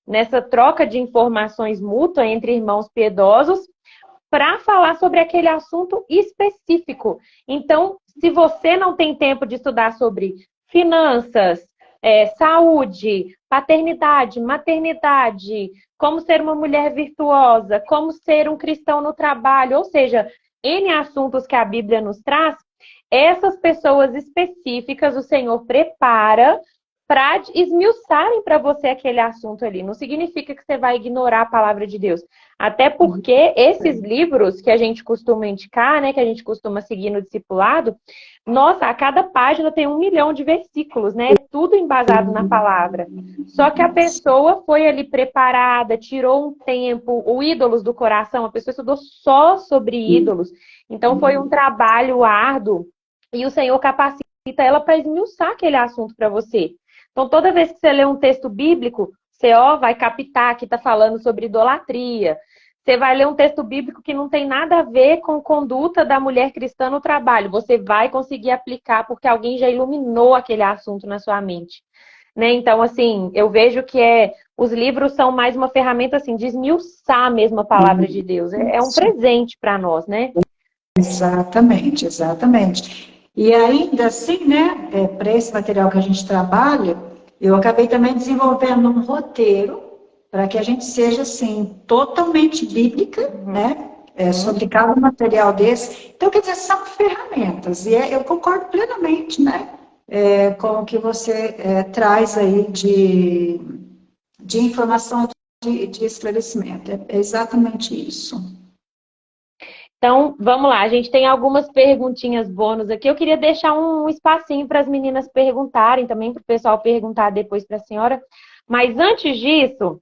Nessa troca de informações mútua entre irmãos piedosos, para falar sobre aquele assunto específico. Então, se você não tem tempo de estudar sobre finanças, saúde, paternidade, maternidade, como ser uma mulher virtuosa, como ser um cristão no trabalho, ou seja, N assuntos que a Bíblia nos traz, essas pessoas específicas o Senhor prepara para esmiuçarem para você aquele assunto ali. Não significa que você vai ignorar a palavra de Deus. Até porque esses livros que a gente costuma indicar, né, que a gente costuma seguir no discipulado, nossa, a cada página tem 1 milhão de versículos, né? Tudo embasado na palavra. Só que a pessoa foi ali preparada, tirou um tempo, o ídolos do coração, a pessoa estudou só sobre ídolos. Então foi um trabalho árduo e o Senhor capacita ela para esmiuçar aquele assunto para você. Então, toda vez que você lê um texto bíblico, você vai captar que está falando sobre idolatria. Você vai ler um texto bíblico que não tem nada a ver com conduta da mulher cristã no trabalho. Você vai conseguir aplicar porque alguém já iluminou aquele assunto na sua mente. Né? Então, assim, eu vejo que os livros são mais uma ferramenta assim, de esmiuçar mesmo a palavra de Deus. É um presente para nós, né? Exatamente, exatamente. E ainda assim, né, para esse material que a gente trabalha, eu acabei também desenvolvendo um roteiro para que a gente seja, assim, totalmente bíblica, né, sobre cada material desse. Então, quer dizer, são ferramentas, e eu concordo plenamente, né, com o que você traz aí de informação, de esclarecimento. É exatamente isso. Então, vamos lá, a gente tem algumas perguntinhas bônus aqui. Eu queria deixar um espacinho para as meninas perguntarem também, para o pessoal perguntar depois para a senhora. Mas antes disso,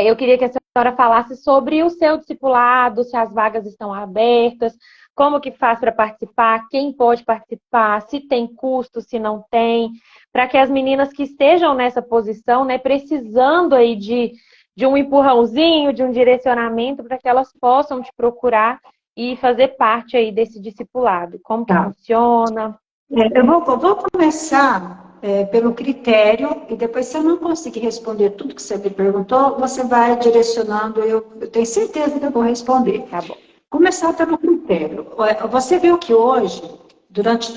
eu queria que a senhora falasse sobre o seu discipulado, se as vagas estão abertas, como que faz para participar, quem pode participar, se tem custo, se não tem, para que as meninas que estejam nessa posição, né, precisando aí de um empurrãozinho, de um direcionamento, para que elas possam te procurar e fazer parte aí desse discipulado. Como que funciona? Eu vou começar pelo critério, e depois, se eu não conseguir responder tudo que você me perguntou, você vai direcionando, eu tenho certeza que eu vou responder. Tá bom. Começar pelo critério. Você viu que hoje, durante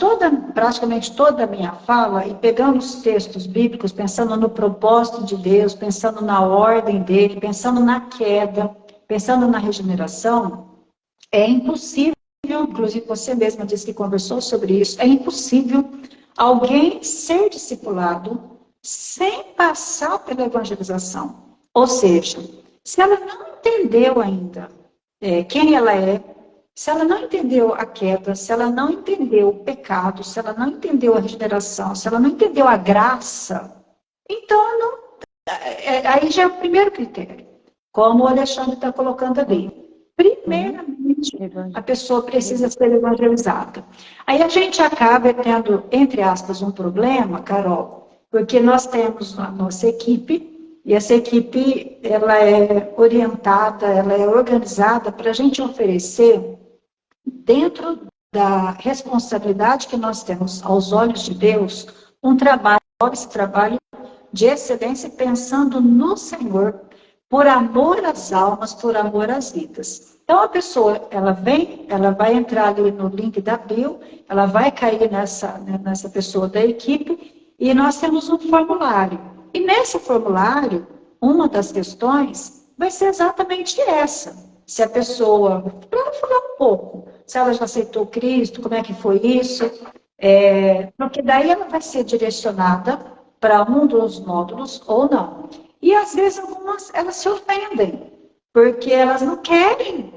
praticamente toda a minha fala, e pegando os textos bíblicos, pensando no propósito de Deus, pensando na ordem dele, pensando na queda, pensando na regeneração, é impossível, inclusive você mesma disse que conversou sobre isso, é impossível alguém ser discipulado sem passar pela evangelização. Ou seja, se ela não entendeu ainda quem ela é, se ela não entendeu a queda, se ela não entendeu o pecado, se ela não entendeu a regeneração, se ela não entendeu a graça, então aí já é o primeiro critério, como o Alexandre está colocando ali. Primeiramente, a pessoa precisa ser evangelizada. Aí a gente acaba tendo, entre aspas, um problema, Carol, porque nós temos a nossa equipe, e essa equipe ela é orientada, ela é organizada para a gente oferecer, dentro da responsabilidade que nós temos aos olhos de Deus, esse trabalho de excelência, pensando no Senhor, por amor às almas, por amor às vidas. Então, a pessoa, ela vai entrar ali no link da bio, ela vai cair nessa pessoa da equipe, e nós temos um formulário. E nesse formulário, uma das questões vai ser exatamente essa. se a pessoa, para ela falar um pouco, se ela já aceitou Cristo, como é que foi isso, porque daí ela vai ser direcionada para um dos módulos ou não. E às vezes algumas, elas se ofendem, porque elas não querem,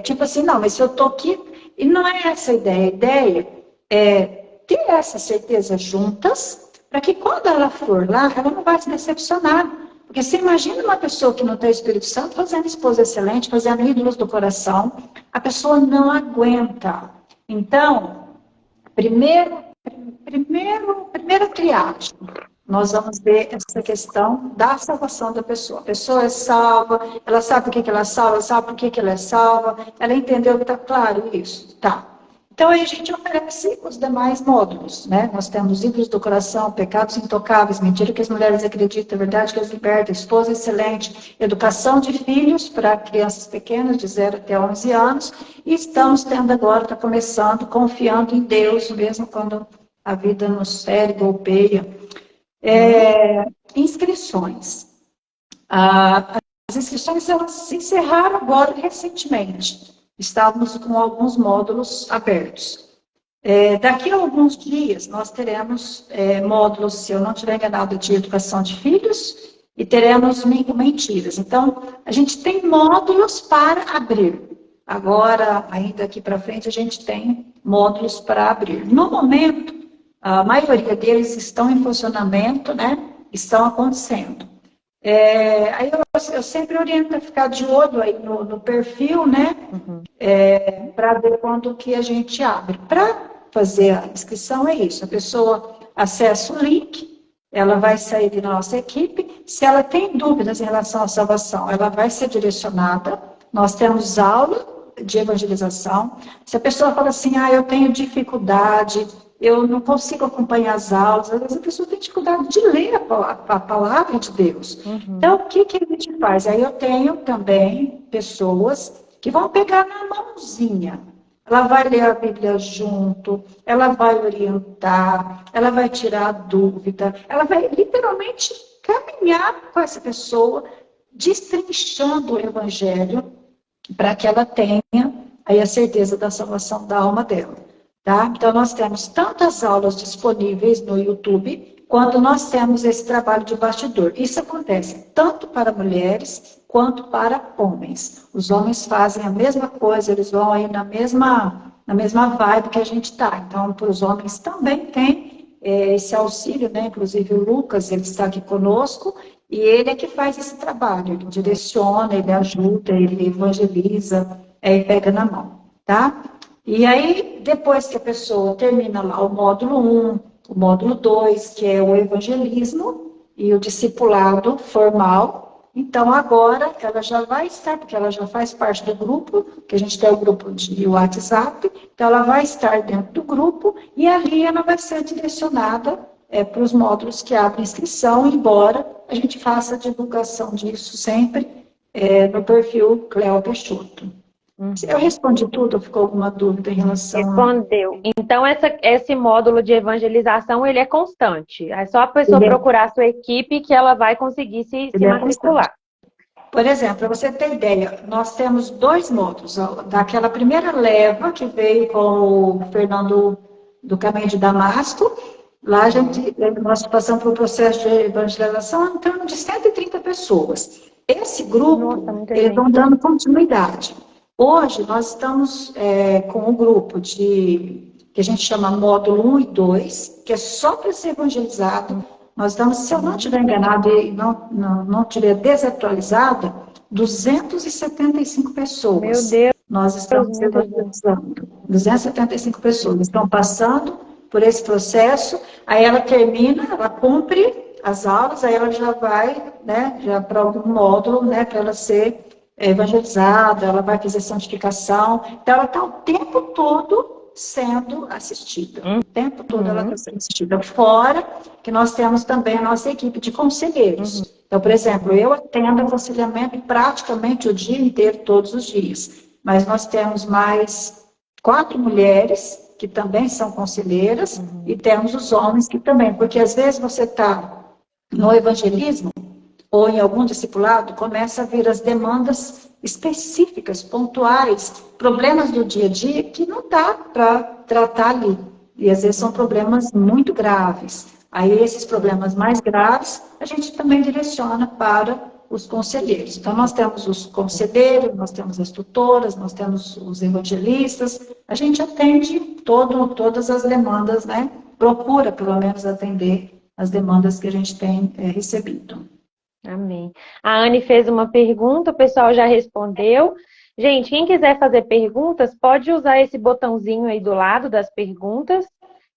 tipo assim, não, mas se eu estou aqui, e não é essa a ideia é ter essa certeza juntas, para que quando ela for lá, ela não vai se decepcionar. Porque você imagina uma pessoa que não tem o Espírito Santo fazendo esposa excelente, fazendo ídolos do coração, a pessoa não aguenta. Então, primeira triagem, nós vamos ver essa questão da salvação da pessoa. A pessoa é salva, ela sabe por que ela é salva, ela sabe por que ela é salva, ela entendeu que está claro isso? Tá. Então, aí a gente oferece os demais módulos, né? Nós temos ídolos do coração, pecados intocáveis, mentira que as mulheres acreditam, verdade que as liberta, esposa excelente, educação de filhos para crianças pequenas, de 0 até 11 anos, e estamos tendo agora, está começando, confiando em Deus, mesmo quando a vida nos fere, golpeia. Inscrições. As inscrições elas se encerraram agora recentemente. Estávamos com alguns módulos abertos. Daqui a alguns dias, nós teremos módulos, se eu não estiver enganado, de educação de filhos e teremos mentiras. Então, a gente tem módulos para abrir. Agora, ainda aqui para frente, a gente tem módulos para abrir. No momento, a maioria deles estão em funcionamento, né? Estão acontecendo. Aí eu sempre oriento a ficar de olho aí no perfil, né? Para ver quando que a gente abre. Para fazer a inscrição é isso. A pessoa acessa o link, ela vai sair da nossa equipe. Se ela tem dúvidas em relação à salvação, ela vai ser direcionada. Nós temos aula de evangelização. Se a pessoa fala assim, eu tenho dificuldade, eu não consigo acompanhar as aulas, às vezes a pessoa tem dificuldade de ler a palavra de Deus. Então, o que a gente faz? Aí eu tenho também pessoas que vão pegar na mãozinha. Ela vai ler a Bíblia junto, ela vai orientar, ela vai tirar a dúvida, ela vai literalmente caminhar com essa pessoa, destrinchando o Evangelho, para que ela tenha aí a certeza da salvação da alma dela. Tá? Então, nós temos tantas aulas disponíveis no YouTube, quanto nós temos esse trabalho de bastidor. Isso acontece tanto para mulheres, quanto para homens. Os homens fazem a mesma coisa, eles vão aí na mesma vibe que a gente está. Então, para os homens também tem esse auxílio, né? Inclusive o Lucas, ele está aqui conosco, e ele é que faz esse trabalho. Ele direciona, ele ajuda, ele evangeliza, e pega na mão, tá? E aí, depois que a pessoa termina lá o módulo 1, o módulo 2, que é o evangelismo e o discipulado formal, então agora ela já vai estar, porque ela já faz parte do grupo, que a gente tem o grupo de WhatsApp, então ela vai estar dentro do grupo e ali ela vai ser direcionada para os módulos que abrem inscrição, embora a gente faça a divulgação disso sempre no perfil Cleo Peixoto. Eu respondi tudo ou ficou alguma dúvida em relação Respondeu. Então, esse módulo de evangelização, ele é constante. É só a pessoa procurar a sua equipe que ela vai conseguir se matricular. Por exemplo, para você ter ideia, nós temos 2 módulos. Daquela primeira leva que veio com o Fernando do Caminho de Damasco, lá nós passamos por um processo de evangelização em torno de 130 pessoas. Esse grupo, eles vão dando continuidade. Hoje, nós estamos com um grupo que a gente chama módulo 1 e 2, que é só para ser evangelizado. Nós estamos, se eu não estiver enganado e não estiver desatualizada, 275 pessoas. Meu Deus! Nós estamos evangelizando. 275 pessoas estão passando por esse processo, aí ela termina, ela cumpre as aulas, aí ela já vai, né, já para algum módulo, né, para ela ser evangelizada, ela vai fazer santificação. Então, ela está o tempo todo sendo assistida. O tempo todo ela está sendo assistida. Fora que nós temos também a nossa equipe de conselheiros. Então, por exemplo, eu atendo aconselhamento praticamente o dia inteiro, todos os dias. Mas nós temos mais 4 mulheres que também são conselheiras e temos os homens que também. Porque às vezes você está no evangelismo, ou em algum discipulado, começa a vir as demandas específicas, pontuais, problemas do dia a dia que não dá para tratar ali. E às vezes são problemas muito graves. Aí esses problemas mais graves, a gente também direciona para os conselheiros. Então nós temos os conselheiros, nós temos as tutoras, nós temos os evangelistas, a gente atende todas as demandas, né? Procura pelo menos atender as demandas que a gente tem recebido. Amém. A Anne fez uma pergunta, o pessoal já respondeu. Gente, quem quiser fazer perguntas, pode usar esse botãozinho aí do lado das perguntas,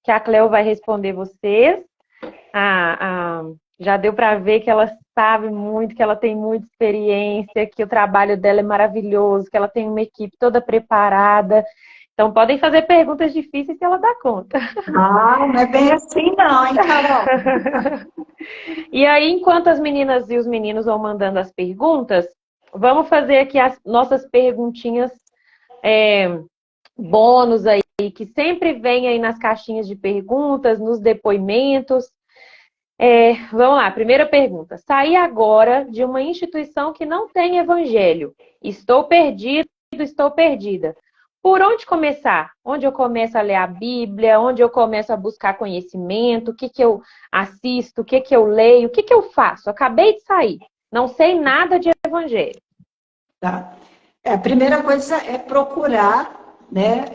que a Cleo vai responder vocês. Já deu para ver que ela sabe muito, que ela tem muita experiência, que o trabalho dela é maravilhoso, que ela tem uma equipe toda preparada. Então, podem fazer perguntas difíceis que ela dá conta. Não é bem assim não, hein, Carol? E aí, enquanto as meninas e os meninos vão mandando as perguntas, vamos fazer aqui as nossas perguntinhas bônus aí, que sempre vem aí nas caixinhas de perguntas, nos depoimentos. Vamos lá, primeira pergunta. Saí agora de uma instituição que não tem evangelho. Estou perdido, estou perdida. Por onde começar? Onde eu começo a ler a Bíblia? Onde eu começo a buscar conhecimento? O que eu assisto? O que eu leio? O que eu faço? Acabei de sair. Não sei nada de evangelho. Tá. A primeira coisa é procurar, né?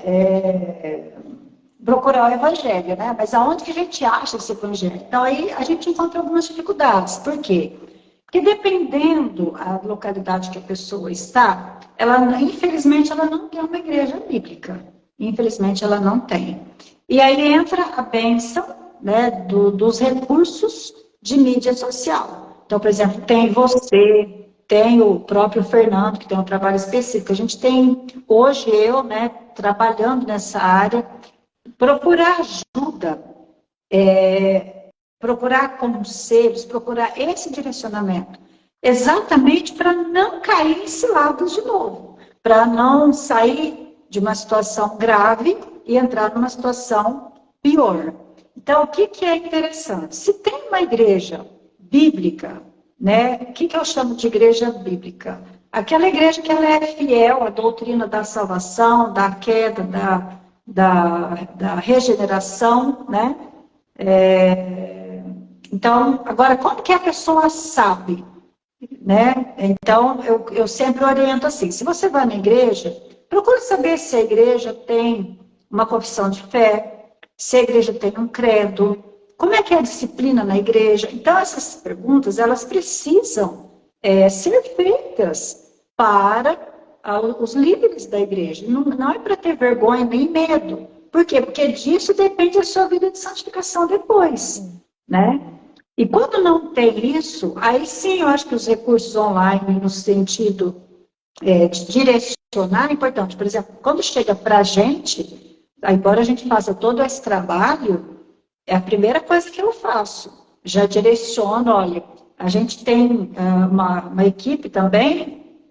Procurar o evangelho, né? Mas aonde que a gente acha esse evangelho? Então aí a gente encontra algumas dificuldades. Por quê? Porque dependendo da localidade que a pessoa está, infelizmente, ela não tem uma igreja bíblica. Infelizmente, ela não tem. E aí entra a bênção, né, dos recursos de mídia social. Então, por exemplo, tem você, tem o próprio Fernando, que tem um trabalho específico. A gente tem, hoje eu, né, trabalhando nessa área, procurar ajuda, procurar conselhos, procurar esse direcionamento, exatamente para não cair em ciladas de novo, para não sair de uma situação grave e entrar numa situação pior. Então, o que é interessante? Se tem uma igreja bíblica, né? O que eu chamo de igreja bíblica? Aquela igreja que ela é fiel à doutrina da salvação, da queda, da regeneração, né? Então, agora, como que a pessoa sabe? Né? Então, eu sempre oriento assim, se você vai na igreja, procure saber se a igreja tem uma confissão de fé, se a igreja tem um credo, como é que é a disciplina na igreja. Então, essas perguntas, elas precisam ser feitas para os líderes da igreja. Não é para ter vergonha nem medo. Por quê? Porque disso depende a sua vida de santificação depois, né? E quando não tem isso, aí sim eu acho que os recursos online, no sentido de direcionar, é importante. Por exemplo, quando chega para a gente, embora a gente faça todo esse trabalho, é a primeira coisa que eu faço. Já direciono, olha, a gente tem uma equipe também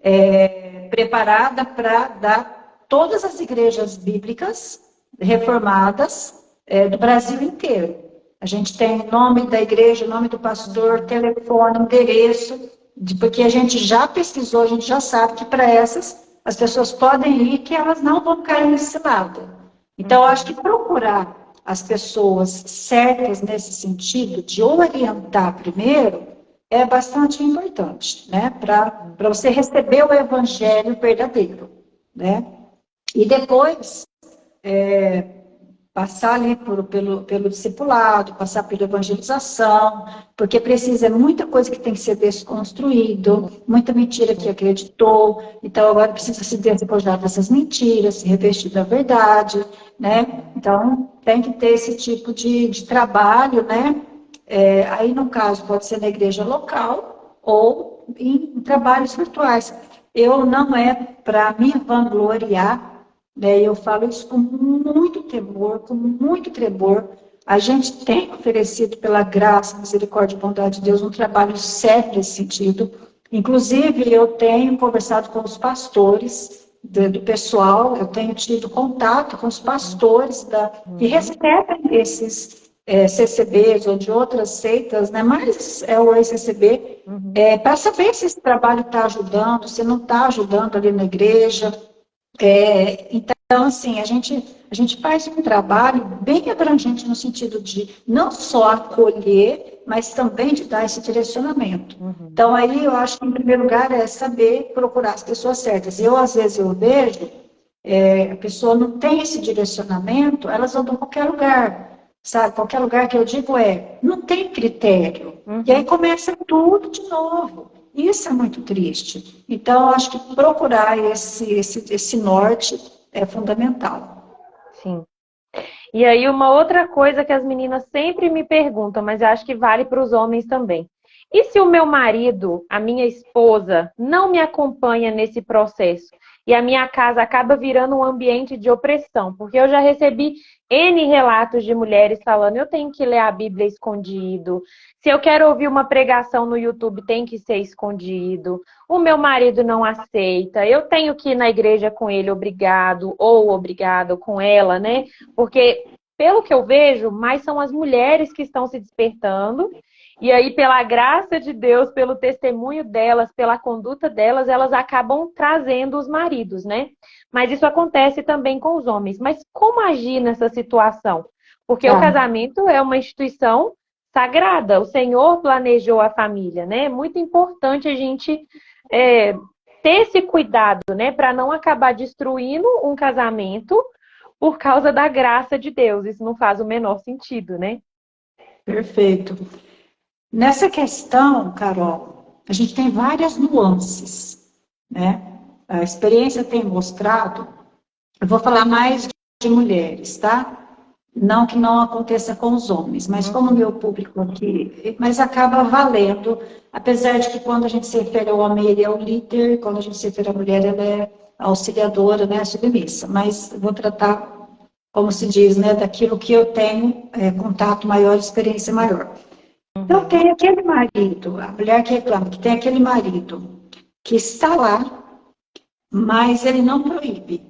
preparada para dar todas as igrejas bíblicas reformadas do Brasil inteiro. A gente tem o nome da igreja, o nome do pastor, telefone, endereço, porque a gente já pesquisou, a gente já sabe que para essas as pessoas podem ir, que elas não vão cair nesse lado. Então, eu acho que procurar as pessoas certas nesse sentido, de orientar primeiro, é bastante importante, né? Para você receber o evangelho verdadeiro, né? E depois passar ali pelo discipulado, passar pela evangelização, porque é muita coisa que tem que ser desconstruído, muita mentira que acreditou, então agora precisa se despojar dessas mentiras, se revestir da verdade, né? Então tem que ter esse tipo de trabalho, né? Aí no caso pode ser na igreja local ou em trabalhos virtuais. Eu não é para me vangloriar, né? Eu falo isso com muito temor, com muito tremor. A gente tem oferecido, pela graça, misericórdia e bondade de Deus, um trabalho sério nesse sentido. Inclusive, eu tenho conversado com os pastores do pessoal, eu tenho tido contato com os pastores que recebem CCBs ou de outras seitas, né? Mas é o ex-CCB, para saber se esse trabalho está ajudando, se não está ajudando ali na igreja. Então, assim, a gente faz um trabalho bem abrangente no sentido de não só acolher, mas também de dar esse direcionamento. Então, aí eu acho que, em primeiro lugar, é saber procurar as pessoas certas. Às vezes, eu vejo, a pessoa não tem esse direcionamento, elas vão para qualquer lugar, sabe? Qualquer lugar que eu digo não tem critério. E aí começa tudo de novo. Isso é muito triste. Então, eu acho que procurar esse norte é fundamental. Sim. E aí, uma outra coisa que as meninas sempre me perguntam, mas eu acho que vale para os homens também. E se o meu marido, a minha esposa, não me acompanha nesse processo e a minha casa acaba virando um ambiente de opressão? Porque eu já recebi N relatos de mulheres falando, eu tenho que ler a Bíblia escondido. Se eu quero ouvir uma pregação no YouTube, tem que ser escondido. O meu marido não aceita. Eu tenho que ir na igreja com ele, obrigado, ou obrigado com ela, né? Porque, pelo que eu vejo, mais são as mulheres que estão se despertando. E aí, pela graça de Deus, pelo testemunho delas, pela conduta delas, elas acabam trazendo os maridos, né? Mas isso acontece também com os homens. Mas como agir nessa situação? Porque o casamento é uma instituição sagrada. O Senhor planejou a família, né? É muito importante a gente ter esse cuidado, né? Para não acabar destruindo um casamento por causa da graça de Deus. Isso não faz o menor sentido, né? Perfeito. Nessa questão, Carol, a gente tem várias nuances, né? A experiência tem mostrado, eu vou falar mais de mulheres, tá? Não que não aconteça com os homens, mas como o meu público aqui, mas acaba valendo, apesar de que quando a gente se refere ao homem, ele é o líder, quando a gente se refere à mulher, ela é a auxiliadora, né, a submissa. Mas vou tratar, como se diz, né, daquilo que eu tenho contato maior, experiência maior. Então, tem aquele marido, a mulher que reclama, que tem aquele marido que está lá, mas ele não proíbe.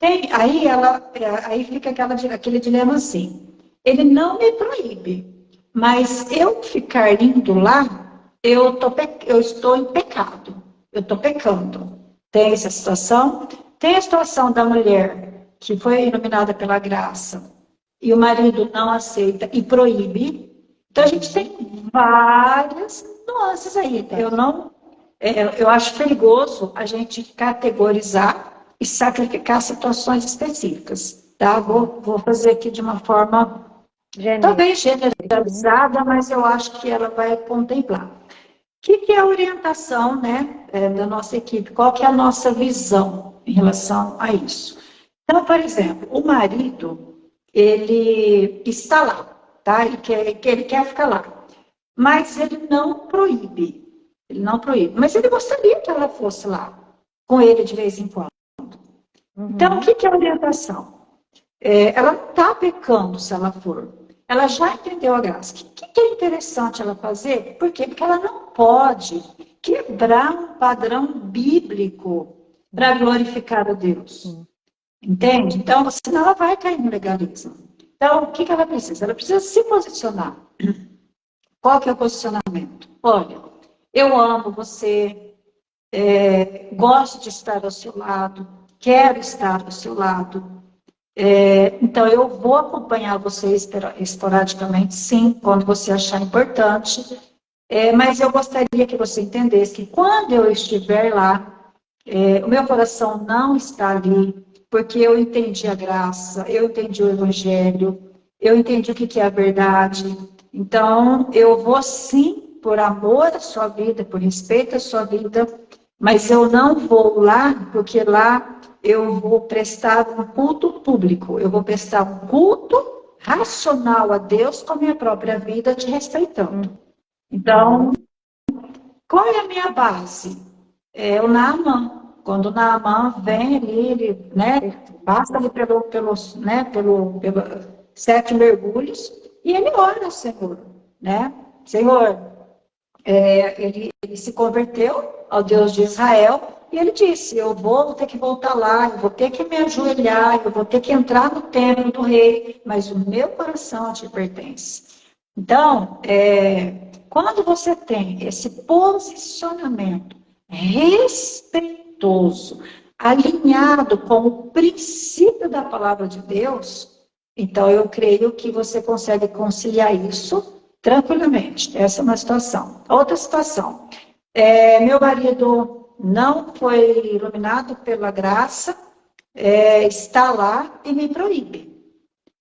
Aí fica aquele dilema assim, ele não me proíbe, mas eu ficar indo lá, eu estou em pecado, eu estou pecando. Tem essa situação. Tem a situação da mulher que foi iluminada pela graça e o marido não aceita e proíbe. Então, a gente tem várias nuances aí. Eu acho perigoso a gente categorizar e sacrificar situações específicas. Tá? Vou fazer aqui de uma forma talvez generalizada, mas eu acho que ela vai contemplar. O que é a orientação, né, da nossa equipe? Qual que é a nossa visão em relação a isso? Então, por exemplo, o marido, ele está lá, tá? Ele quer ficar lá, mas ele não proíbe. Ele não proíbe, mas ele gostaria que ela fosse lá com ele de vez em quando. Então, o que é a orientação? Ela está pecando se ela for. Ela já entendeu a graça. O que é interessante ela fazer? Por quê? Porque ela não pode quebrar um padrão bíblico para glorificar a Deus. Entende? Então, senão ela vai cair no legalismo. Então, o que ela precisa? Ela precisa se posicionar. Qual que é o posicionamento? Olha, eu amo você, gosto de estar ao seu lado, quero estar ao seu lado. Então, eu vou acompanhar você esporadicamente, sim, quando você achar importante. Mas eu gostaria que você entendesse que quando eu estiver lá, o meu coração não está ali, porque eu entendi a graça, eu entendi o evangelho, eu entendi o que é a verdade. Então, eu vou sim, por amor à sua vida, por respeito à sua vida, mas eu não vou lá, porque lá eu vou prestar um culto público, eu vou prestar um culto racional a Deus com a minha própria vida, te respeitando. Então, qual é a minha base? É o Naamã. Quando o Naamã vem ali, ele, né, passa ali pelos 7 mergulhos, e ele ora ao Senhor, né? Senhor, ele se converteu ao Deus de Israel, E ele disse, eu vou ter que voltar lá, eu vou ter que me ajoelhar, eu vou ter que entrar no templo do rei, mas o meu coração te pertence. Então, quando você tem esse posicionamento respeitoso, alinhado com o princípio da palavra de Deus, então eu creio que você consegue conciliar isso tranquilamente. Essa é uma situação. Outra situação. Meu marido não foi iluminado pela graça, está lá e me proíbe.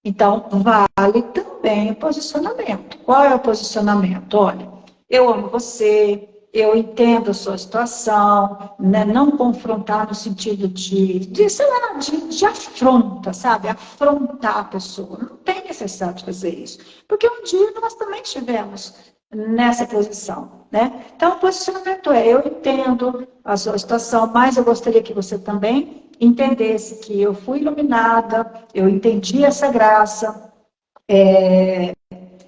Então, vale também o posicionamento. Qual é o posicionamento? Olha, eu amo você, eu entendo a sua situação, né? Não confrontar no sentido sei lá, de afronta, sabe? Afrontar a pessoa. Não tem necessidade de fazer isso. Porque um dia nós também estivemos nessa posição, né? Então, o posicionamento eu entendo a sua situação, mas eu gostaria que você também entendesse que eu fui iluminada, eu entendi essa graça,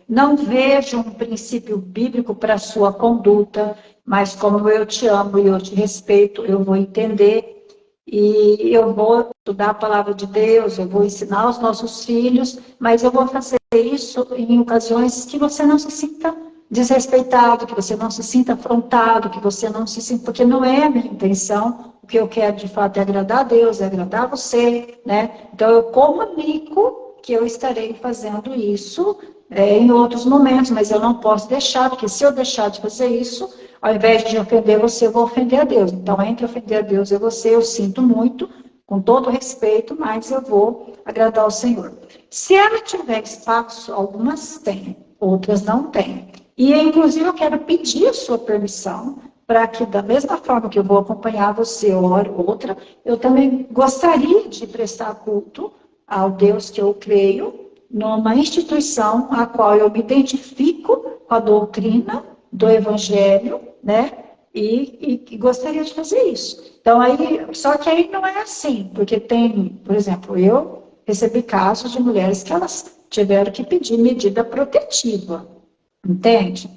não vejo um princípio bíblico para a sua conduta, mas como eu te amo e eu te respeito, eu vou entender e eu vou estudar a palavra de Deus, eu vou ensinar aos nossos filhos, mas eu vou fazer isso em ocasiões que você não se sinta desrespeitado, que você não se sinta afrontado, que você não se sinta, porque não é a minha intenção, o que eu quero de fato é agradar a Deus, é agradar você, né? Então eu comunico que eu estarei fazendo isso em outros momentos, mas eu não posso deixar, porque se eu deixar de fazer isso, ao invés de ofender você, eu vou ofender a Deus. Então, entre ofender a Deus e você, eu sinto muito, com todo respeito, mas eu vou agradar ao Senhor. Se ela tiver espaço, algumas têm, outras não têm. E, inclusive, eu quero pedir a sua permissão para que, da mesma forma que eu vou acompanhar você, hora ou outra, eu também gostaria de prestar culto ao Deus que eu creio, numa instituição a qual eu me identifico com a doutrina do Evangelho, né? E gostaria de fazer isso. Então, só que aí não é assim, porque tem, por exemplo, eu recebi casos de mulheres que elas tiveram que pedir medida protetiva, entende?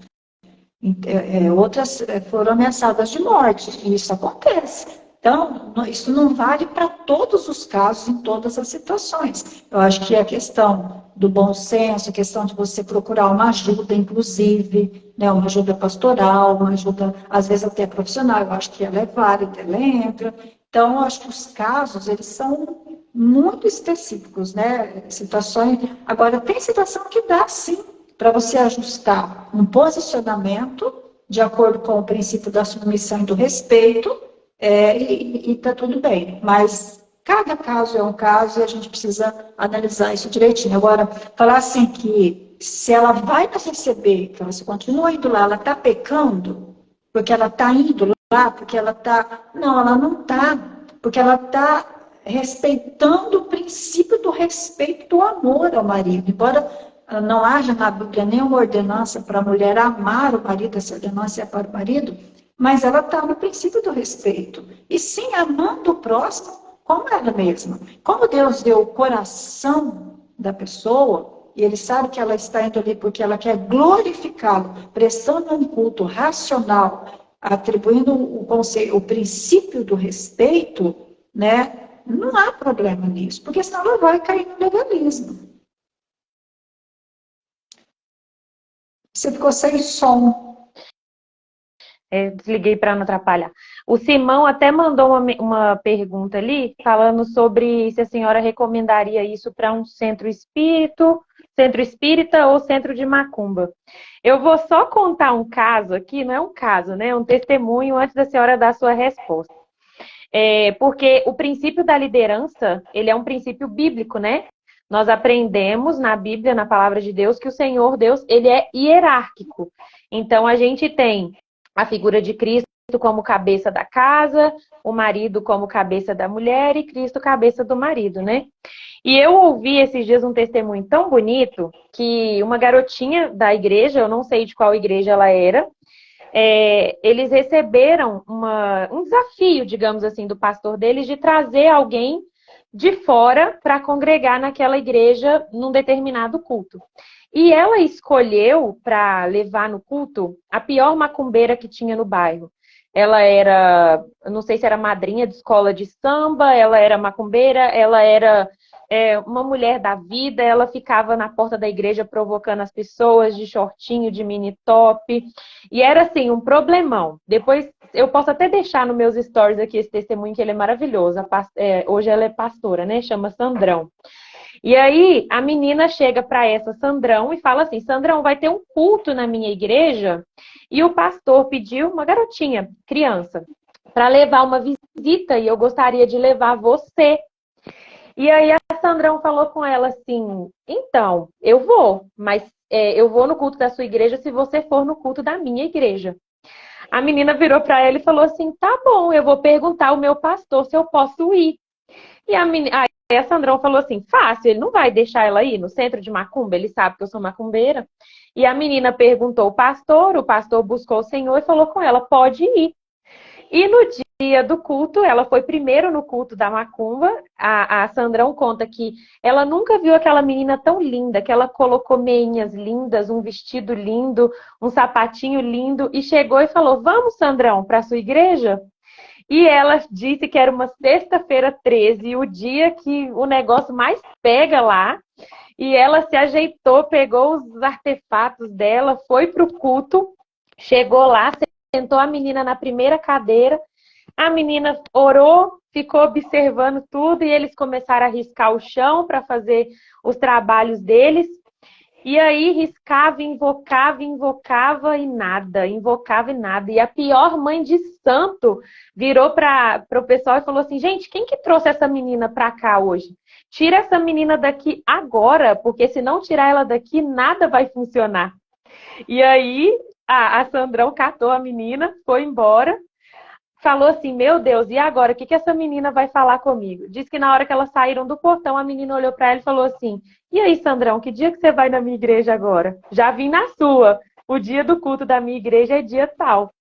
Outras foram ameaçadas de morte, e isso acontece. Então, isso não vale para todos os casos, em todas as situações. Eu acho que a questão do bom senso, a questão de você procurar uma ajuda, inclusive, né, uma ajuda pastoral, uma ajuda, às vezes, até profissional, eu acho que ela é válida, ela entra. Então, eu acho que os casos, eles são muito específicos, né? Situações. Agora, tem situação que dá, sim, para você ajustar um posicionamento de acordo com o princípio da submissão e do respeito, e está tudo bem. Mas cada caso é um caso e a gente precisa analisar isso direitinho. Agora, falar assim que se ela vai receber, que ela se continua indo lá, ela está pecando, porque ela está indo lá, porque ela está... Não, ela não está, porque ela está respeitando o princípio do respeito do amor ao marido. Embora não haja na Bíblia nenhuma ordenança para a mulher amar o marido, essa ordenança é para o marido, mas ela está no princípio do respeito. E sim, amando o próximo como ela mesma. Como Deus deu o coração da pessoa, e Ele sabe que ela está indo ali porque ela quer glorificá-lo, prestando um culto racional, atribuindo o princípio do respeito, né? Não há problema nisso, porque senão ela vai cair no legalismo. Você ficou sem som. Desliguei para não atrapalhar. O Simão até mandou uma pergunta ali, falando sobre se a senhora recomendaria isso para um centro espírita ou centro de macumba. Eu vou só contar um caso aqui, não é um caso, né? É um testemunho antes da senhora dar a sua resposta. Porque o princípio da liderança, ele é um princípio bíblico, né? Nós aprendemos na Bíblia, na palavra de Deus, que o Senhor Deus, ele é hierárquico. Então, a gente tem a figura de Cristo como cabeça da casa, o marido como cabeça da mulher e Cristo cabeça do marido, né? E eu ouvi esses dias um testemunho tão bonito que uma garotinha da igreja, eu não sei de qual igreja ela era, eles receberam um desafio, digamos assim, do pastor deles de trazer alguém de fora para congregar naquela igreja num determinado culto. E ela escolheu para levar no culto a pior macumbeira que tinha no bairro. ela era, eu não sei se era madrinha de escola de samba, ela era macumbeira, ela era uma mulher da vida, ela ficava na porta da igreja provocando as pessoas de shortinho, de mini top, e era assim, um problemão. Depois, eu posso até deixar nos meus stories aqui esse testemunho, que ele é maravilhoso. Hoje ela é pastora, né? Chama Sandrão. E aí, a menina chega para essa Sandrão e fala assim, Sandrão, vai ter um culto na minha igreja, e o pastor pediu uma garotinha, criança, para levar uma visita, e eu gostaria de levar você. E aí a Sandrão falou com ela assim, então, eu vou, mas eu vou no culto da sua igreja se você for no culto da minha igreja. A menina virou para ela e falou assim, tá bom, eu vou perguntar ao meu pastor se eu posso ir. E aí a Sandrão falou assim, fácil, ele não vai deixar ela ir no centro de macumba, ele sabe que eu sou macumbeira. E a menina perguntou o pastor buscou o Senhor e falou com ela, pode ir. E no dia do culto, ela foi primeiro no culto da macumba. A Sandrão conta que ela nunca viu aquela menina tão linda, que ela colocou meinhas lindas, um vestido lindo, um sapatinho lindo, e chegou e falou, vamos, Sandrão, para a sua igreja? E ela disse que era uma sexta-feira 13, o dia que o negócio mais pega lá. E ela se ajeitou, pegou os artefatos dela, foi para o culto, chegou lá, sentou a menina na primeira cadeira. A menina orou, ficou observando tudo e eles começaram a riscar o chão para fazer os trabalhos deles. E aí riscava, invocava e nada, invocava e nada. E a pior mãe de santo virou para o pessoal e falou assim, gente, quem que trouxe essa menina para cá hoje? Tira essa menina daqui agora, porque se não tirar ela daqui, nada vai funcionar. E aí a Sandrão catou a menina, foi embora, falou assim, meu Deus, e agora? O que essa menina vai falar comigo? Diz que na hora que elas saíram do portão, a menina olhou para ela e falou assim, e aí, Sandrão, que dia que você vai na minha igreja agora? Já vim na sua. O dia do culto da minha igreja é dia tal.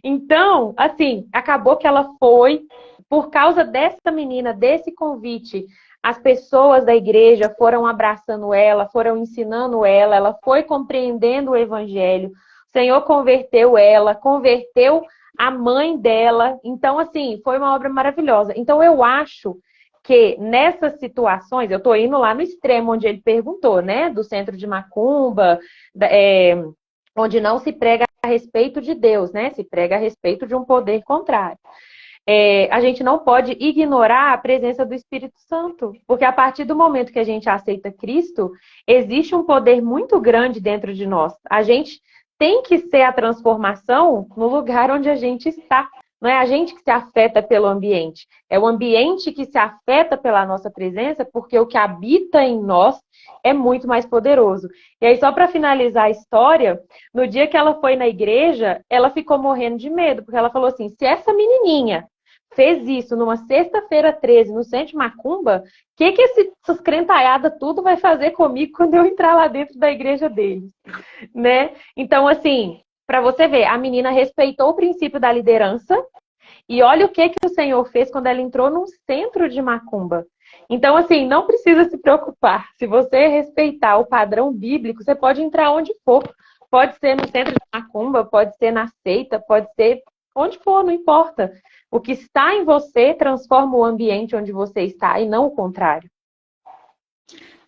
Então, assim, acabou que ela foi, por causa dessa menina, desse convite, as pessoas da igreja foram abraçando ela, foram ensinando ela foi compreendendo o evangelho. O Senhor converteu ela, converteu a mãe dela. Então, assim, foi uma obra maravilhosa. Então, eu acho que nessas situações, eu estou indo lá no extremo onde ele perguntou, né? Do centro de macumba, onde não se prega a respeito de Deus, né? Se prega a respeito de um poder contrário. A gente não pode ignorar a presença do Espírito Santo, porque a partir do momento que a gente aceita Cristo, existe um poder muito grande dentro de nós. A gente tem que ser a transformação no lugar onde a gente está. Não é a gente que se afeta pelo ambiente, é o ambiente que se afeta pela nossa presença, porque o que habita em nós é muito mais poderoso. E aí, só para finalizar a história, no dia que ela foi na igreja, ela ficou morrendo de medo, porque ela falou assim, se essa menininha fez isso numa sexta-feira 13, no centro de macumba, o que essas crentaiadas tudo vai fazer comigo quando eu entrar lá dentro da igreja deles? Né? Então, assim, para você ver, a menina respeitou o princípio da liderança e olha o que o Senhor fez quando ela entrou num centro de macumba. Então, assim, não precisa se preocupar. Se você respeitar o padrão bíblico, você pode entrar onde for. Pode ser no centro de macumba, pode ser na seita, pode ser onde for, não importa. O que está em você transforma o ambiente onde você está e não o contrário.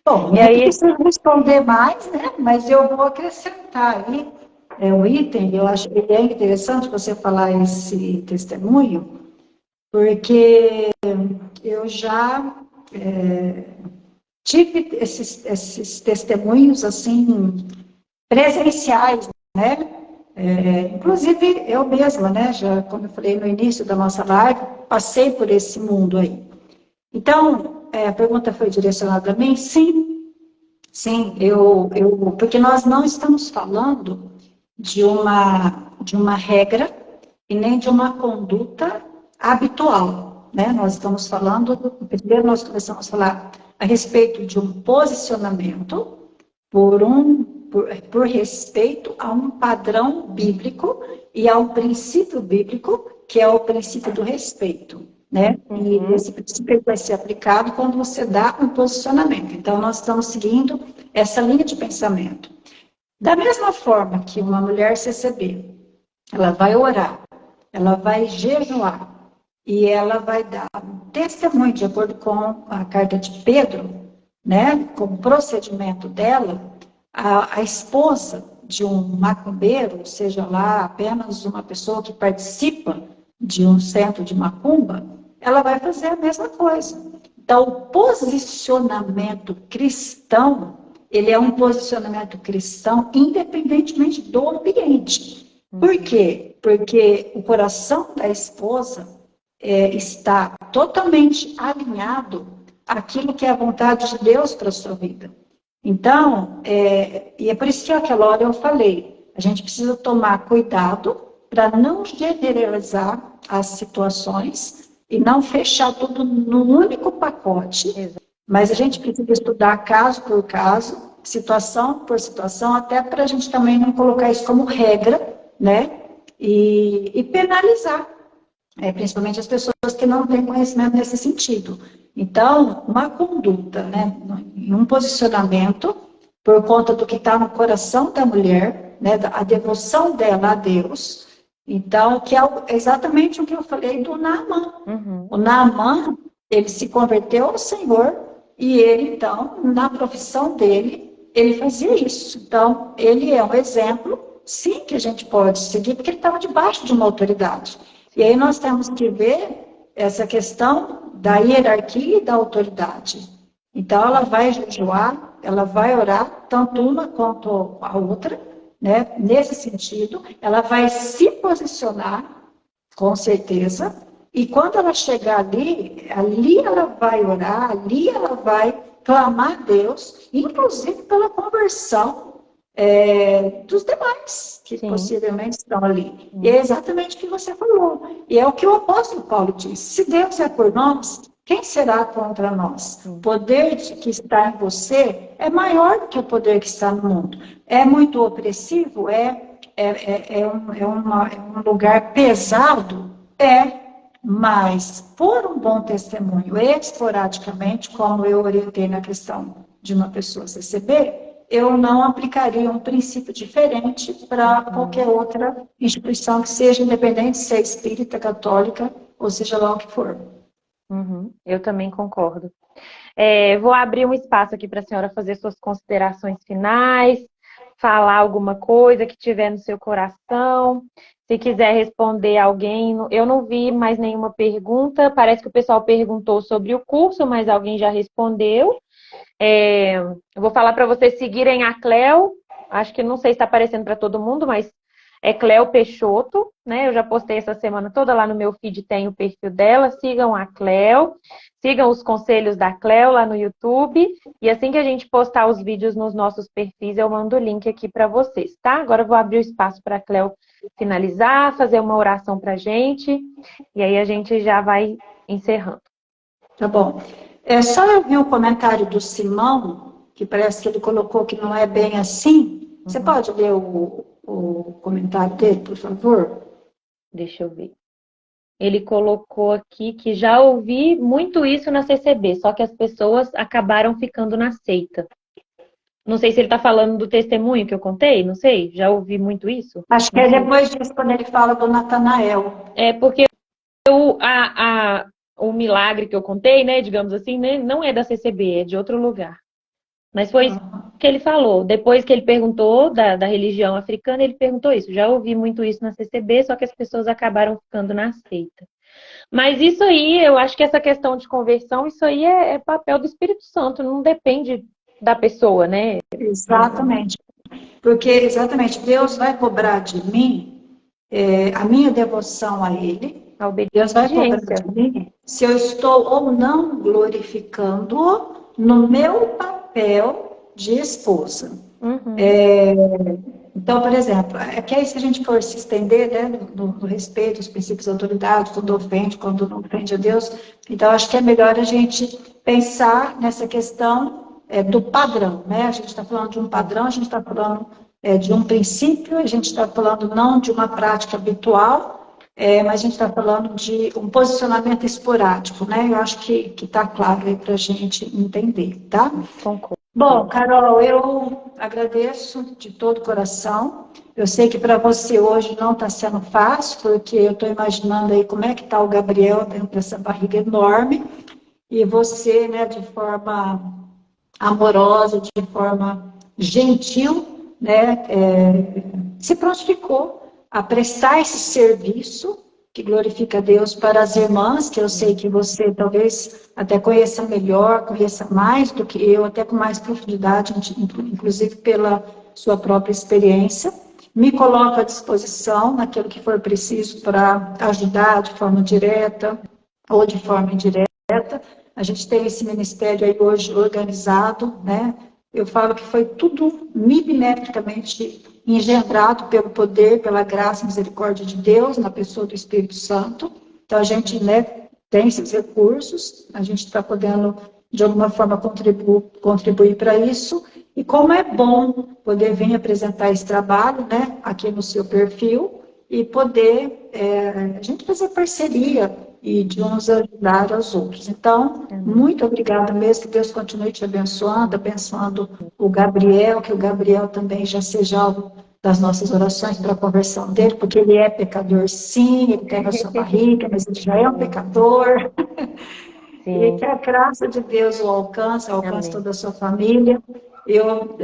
Bom, e aí precisa responder mais, né? Mas eu vou acrescentar aí um item, eu acho que é interessante você falar esse testemunho, porque eu já tive esses testemunhos, assim, presenciais, né? Inclusive, eu mesma, né? Já, como eu falei no início da nossa live, passei por esse mundo aí. Então, a pergunta foi direcionada a mim? Sim, sim, porque nós não estamos falando de uma regra e nem de uma conduta habitual, né? Nós estamos falando, primeiro nós começamos a falar a respeito de um posicionamento por respeito a um padrão bíblico e ao princípio bíblico, que é o princípio do respeito, né? E esse princípio vai ser aplicado quando você dá um posicionamento. Então, nós estamos seguindo essa linha de pensamento. Da mesma forma que uma mulher CCB, ela vai orar ela vai jejuar e ela vai dar um testemunho, de acordo com a carta de Pedro, né, com o procedimento dela, a esposa de um macumbeiro, seja lá apenas uma pessoa que participa de um centro de macumba, ela vai fazer a mesma coisa. Então, o posicionamento cristão, ele é um posicionamento cristão independentemente do ambiente. Por quê? Porque o coração da esposa está totalmente alinhado àquilo que é a vontade de Deus para a sua vida. Então, e é por isso que aquela hora eu falei, a gente precisa tomar cuidado para não generalizar as situações e não fechar tudo num único pacote, mas a gente precisa estudar caso por caso, situação por situação, até para a gente também não colocar isso como regra, né? E penalizar, principalmente as pessoas que não têm conhecimento nesse sentido. Então, uma conduta, né, um posicionamento, por conta do que está no coração da mulher, né, a devoção dela a Deus, então, que é exatamente o que eu falei do Naamã. O Naamã, ele se converteu ao Senhor e ele, então, na profissão dele, ele fazia isso. Então, ele é um exemplo, sim, que a gente pode seguir, porque ele estava debaixo de uma autoridade. E aí nós temos que ver essa questão da hierarquia e da autoridade. Então, ela vai jejuar, ela vai orar, tanto uma quanto a outra, né? Nesse sentido, ela vai se posicionar, com certeza, e quando ela chegar ali ela vai orar, ali ela vai clamar a Deus, inclusive pela conversão dos demais, que possivelmente estão ali. E é exatamente o que você falou. E é o que o apóstolo Paulo disse: se Deus é por nós, quem será contra nós? O poder que está em você é maior do que o poder que está no mundo. É muito opressivo? É um lugar pesado? Mas por um bom testemunho, esporadicamente, como eu orientei na questão de uma pessoa receber, eu não aplicaria um princípio diferente para qualquer outra instituição que seja independente, se é espírita, católica, ou seja lá o que for. Eu também concordo. Vou abrir um espaço aqui para a senhora fazer suas considerações finais, falar alguma coisa que tiver no seu coração. Se quiser responder alguém, eu não vi mais nenhuma pergunta. Parece que o pessoal perguntou sobre o curso, mas alguém já respondeu. Eu vou falar para vocês seguirem a Cleo. Acho que não sei se está aparecendo para todo mundo, mas é Cleo Peixoto, né? Eu já postei essa semana toda lá no meu feed, tem o perfil dela. Sigam a Cleo, sigam os conselhos da Cleo lá no YouTube. E assim que a gente postar os vídeos nos nossos perfis, eu mando o link aqui para vocês, tá? Agora eu vou abrir o espaço para a Cleo finalizar, fazer uma oração para a gente. E aí a gente já vai encerrando. Tá bom. Só eu vi o comentário do Simão, que parece que ele colocou que não é bem assim. Você pode ler o comentário dele, por favor? Deixa eu ver. Ele colocou aqui que já ouvi muito isso na CCB, só que as pessoas acabaram ficando na seita. Não sei se ele está falando do testemunho que eu contei, não sei. Já ouvi muito isso. Acho que é depois disso, quando ele fala do Natanael. Porque o milagre que eu contei, né, digamos assim, né, não é da CCB, é de outro lugar. Mas foi isso que ele falou. Depois que ele perguntou da religião africana, ele perguntou isso. Já ouvi muito isso na CCB, só que as pessoas acabaram ficando na seita. Mas isso aí, eu acho que essa questão de conversão, isso aí é papel do Espírito Santo, não depende da pessoa, né? Exatamente. Porque, exatamente, Deus vai cobrar de mim a minha devoção a Ele. Deus vai cobrar de mim se eu estou ou não glorificando-o no meu papel de esposa. Então, por exemplo, que aí se a gente for se estender, né, no respeito aos princípios da autoridade, quando não ofende a Deus, então acho que é melhor a gente pensar nessa questão do padrão, né? A gente está falando de um padrão, a gente está falando de um princípio, a gente está falando não de uma prática habitual, mas a gente está falando de um posicionamento esporádico, né? Eu acho que está claro aí para a gente entender, tá? Concordo. Bom, Carol, eu agradeço de todo o coração. Eu sei que para você hoje não está sendo fácil, porque eu estou imaginando aí como é que está o Gabriel dentro dessa barriga enorme, e você, né, de forma amorosa, de forma gentil, né, se prontificou a prestar esse serviço que glorifica a Deus para as irmãs, que eu sei que você talvez até conheça melhor, conheça mais do que eu, até com mais profundidade, inclusive pela sua própria experiência. Me coloco à disposição naquilo que for preciso para ajudar de forma direta ou de forma indireta. A gente tem esse ministério aí hoje organizado, né? Eu falo que foi tudo milimetricamente engendrado pelo poder, pela graça e misericórdia de Deus, na pessoa do Espírito Santo. Então, a gente, né, tem esses recursos, a gente está podendo, de alguma forma, contribuir para isso. E como é bom poder vir apresentar esse trabalho, né, aqui no seu perfil, e poder a gente fazer parceria e de uns ajudar aos outros. Então, muito obrigada mesmo, que Deus continue te abençoando, abençoando o Gabriel, que o Gabriel também já seja alvo das nossas orações para a conversão dele, porque ele é pecador sim, ele tem a sua barriga, mas ele já é um pecador. Sim. E que a graça de Deus o alcance Amém. toda a sua família. Eu,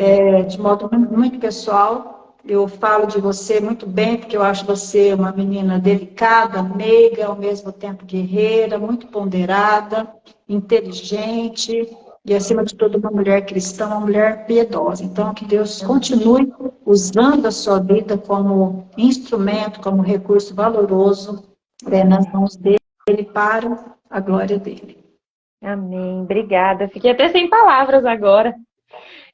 de modo muito pessoal, eu falo de você muito bem, porque eu acho você uma menina delicada, meiga, ao mesmo tempo guerreira, muito ponderada, inteligente e, acima de tudo, uma mulher cristã, uma mulher piedosa. Então, que Deus continue usando a sua vida como instrumento, como recurso valoroso nas mãos dele para a glória dele. Amém. Obrigada. Fiquei até sem palavras agora.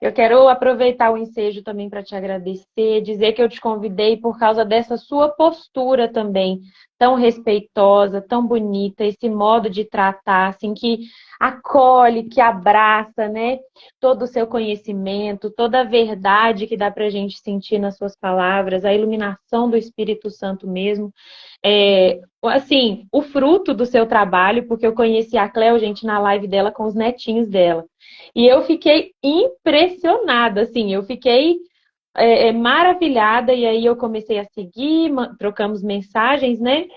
Eu quero aproveitar o ensejo também para te agradecer, dizer que eu te convidei por causa dessa sua postura também, tão respeitosa, tão bonita, esse modo de tratar, assim, que acolhe, que abraça, né? Todo o seu conhecimento, toda a verdade que dá para a gente sentir nas suas palavras, a iluminação do Espírito Santo mesmo. Assim, o fruto do seu trabalho, porque eu conheci a Cléo, gente, na live dela com os netinhos dela. E eu fiquei impressionada, assim, eu fiquei maravilhada, e aí eu comecei a seguir, trocamos mensagens, né?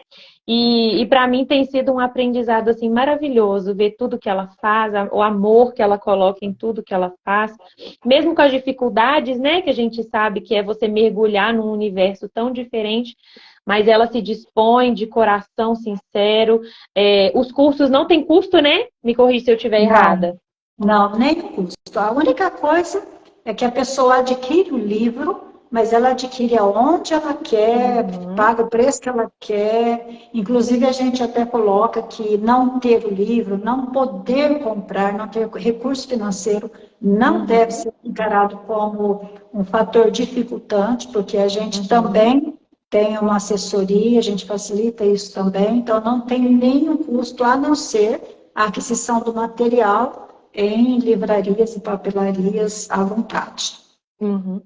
E para mim tem sido um aprendizado, assim, maravilhoso, ver tudo que ela faz, o amor que ela coloca em tudo que ela faz, mesmo com as dificuldades, né? Que a gente sabe que é você mergulhar num universo tão diferente, mas ela se dispõe de coração sincero. Os cursos não têm custo, né? Me corrija se eu estiver errada. Não, nem custo. A única coisa é que a pessoa adquire o livro, mas ela adquire aonde ela quer, paga o preço que ela quer. Inclusive, a gente até coloca que não ter o livro, não poder comprar, não ter recurso financeiro, não deve ser encarado como um fator dificultante, porque a gente também tem uma assessoria, a gente facilita isso também, então não tem nenhum custo, a não ser a aquisição do material em livrarias e papelarias à vontade.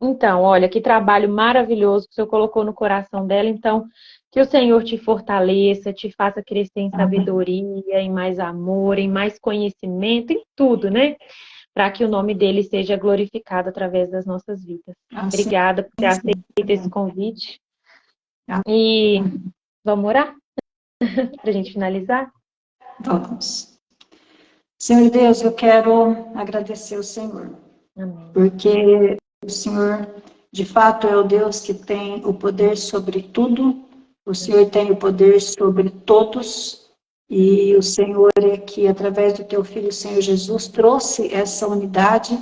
Então, olha, que trabalho maravilhoso que o Senhor colocou no coração dela. Então, que o Senhor te fortaleça, te faça crescer em sabedoria, em mais amor, em mais conhecimento, em tudo, né? Para que o nome dele seja glorificado através das nossas vidas. Obrigada por ter aceito esse convite. E vamos orar? Para a gente finalizar? Vamos. Senhor Deus, eu quero agradecer ao Senhor, porque o Senhor, de fato, é o Deus que tem o poder sobre tudo, o Senhor tem o poder sobre todos, e o Senhor é que, através do teu Filho, o Senhor Jesus, trouxe essa unidade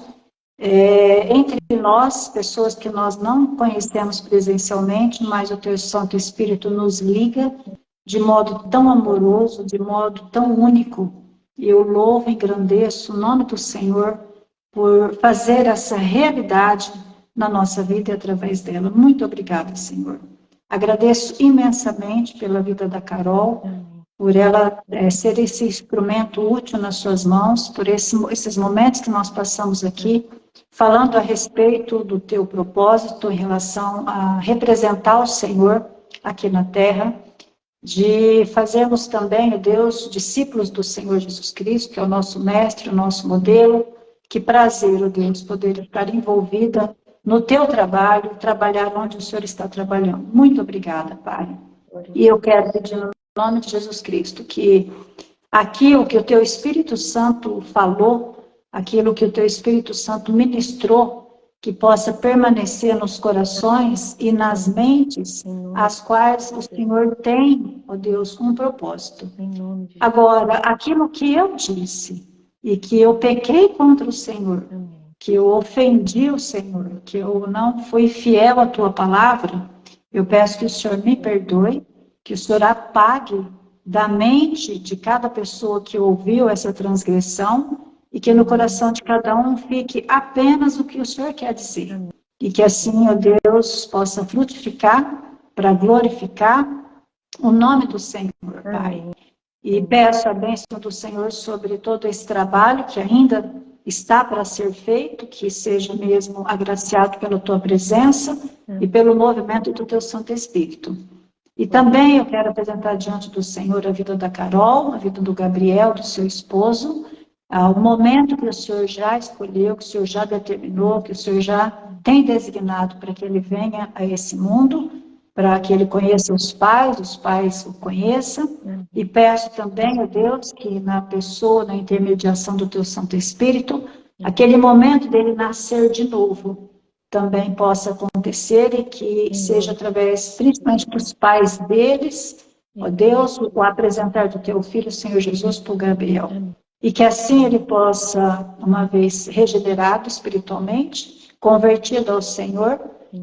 entre nós, pessoas que nós não conhecemos presencialmente, mas o teu Santo Espírito nos liga de modo tão amoroso, de modo tão único. Eu louvo e engrandeço o nome do Senhor por fazer essa realidade na nossa vida e através dela. Muito obrigada, Senhor. Agradeço imensamente pela vida da Carol, por ela ser esse instrumento útil nas suas mãos, por esses momentos que nós passamos aqui, falando a respeito do teu propósito em relação a representar o Senhor aqui na Terra, de fazermos também, Deus, discípulos do Senhor Jesus Cristo, que é o nosso mestre, o nosso modelo, Que prazer, ó Deus, poder estar envolvida no teu trabalho, trabalhar onde o Senhor está trabalhando. Muito obrigada, Pai. E eu quero pedir no nome de Jesus Cristo que aquilo que o teu Espírito Santo falou, aquilo que o teu Espírito Santo ministrou, que possa permanecer nos corações e nas mentes, as quais o Senhor tem, ó Deus, um propósito. Agora, aquilo que eu disse e que eu pequei contra o Senhor, que eu ofendi o Senhor, que eu não fui fiel à tua palavra, eu peço que o Senhor me perdoe, que o Senhor apague da mente de cada pessoa que ouviu essa transgressão e que no coração de cada um fique apenas o que o Senhor quer dizer. E que assim, ó Deus, possa frutificar para glorificar o nome do Senhor, Pai. E peço a bênção do Senhor sobre todo esse trabalho que ainda está para ser feito, que seja mesmo agraciado pela tua presença e pelo movimento do teu Santo Espírito. E também eu quero apresentar diante do Senhor a vida da Carol, a vida do Gabriel, do seu esposo, o momento que o Senhor já escolheu, que o Senhor já determinou, que o Senhor já tem designado para que ele venha a esse mundo, para que ele conheça os pais o conheçam. E peço também a Deus que na pessoa, na intermediação do teu Santo Espírito, aquele momento dele nascer de novo também possa acontecer e que seja através, principalmente dos pais deles, ó Deus, o apresentar do teu filho, Senhor Jesus, para o Gabriel. E que assim ele possa, uma vez regenerado espiritualmente, convertido ao Senhor,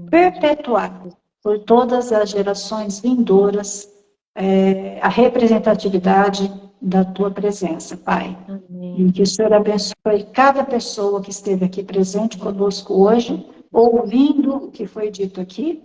perpetuar por todas as gerações vindouras a representatividade da tua presença, Pai. Amém. E que o Senhor abençoe cada pessoa que esteve aqui presente conosco hoje, ouvindo o que foi dito aqui,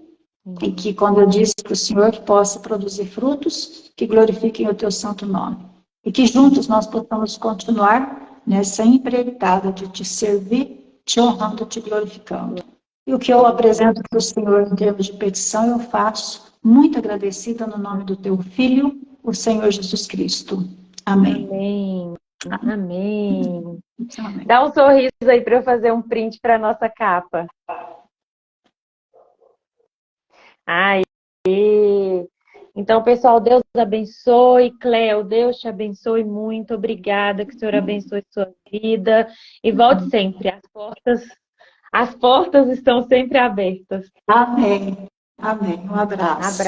e que, quando eu disse para o Senhor, que possa produzir frutos que glorifiquem o teu santo nome. E que juntos nós possamos continuar nessa empreitada de te servir, te honrando, te glorificando. E o que eu apresento para o Senhor em termos de petição, eu faço muito agradecida no nome do teu Filho, o Senhor Jesus Cristo. Amém. Amém. Amém. Amém. Dá um sorriso aí para eu fazer um print para nossa capa. Aí. Então, pessoal, Deus abençoe. Cleo, Deus te abençoe muito. Obrigada, que o Senhor abençoe sua vida. E volte sempre. As portas estão sempre abertas. Amém. Amém. Um abraço.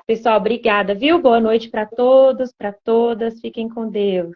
Pessoal, obrigada, viu? Boa noite para todos, para todas. Fiquem com Deus.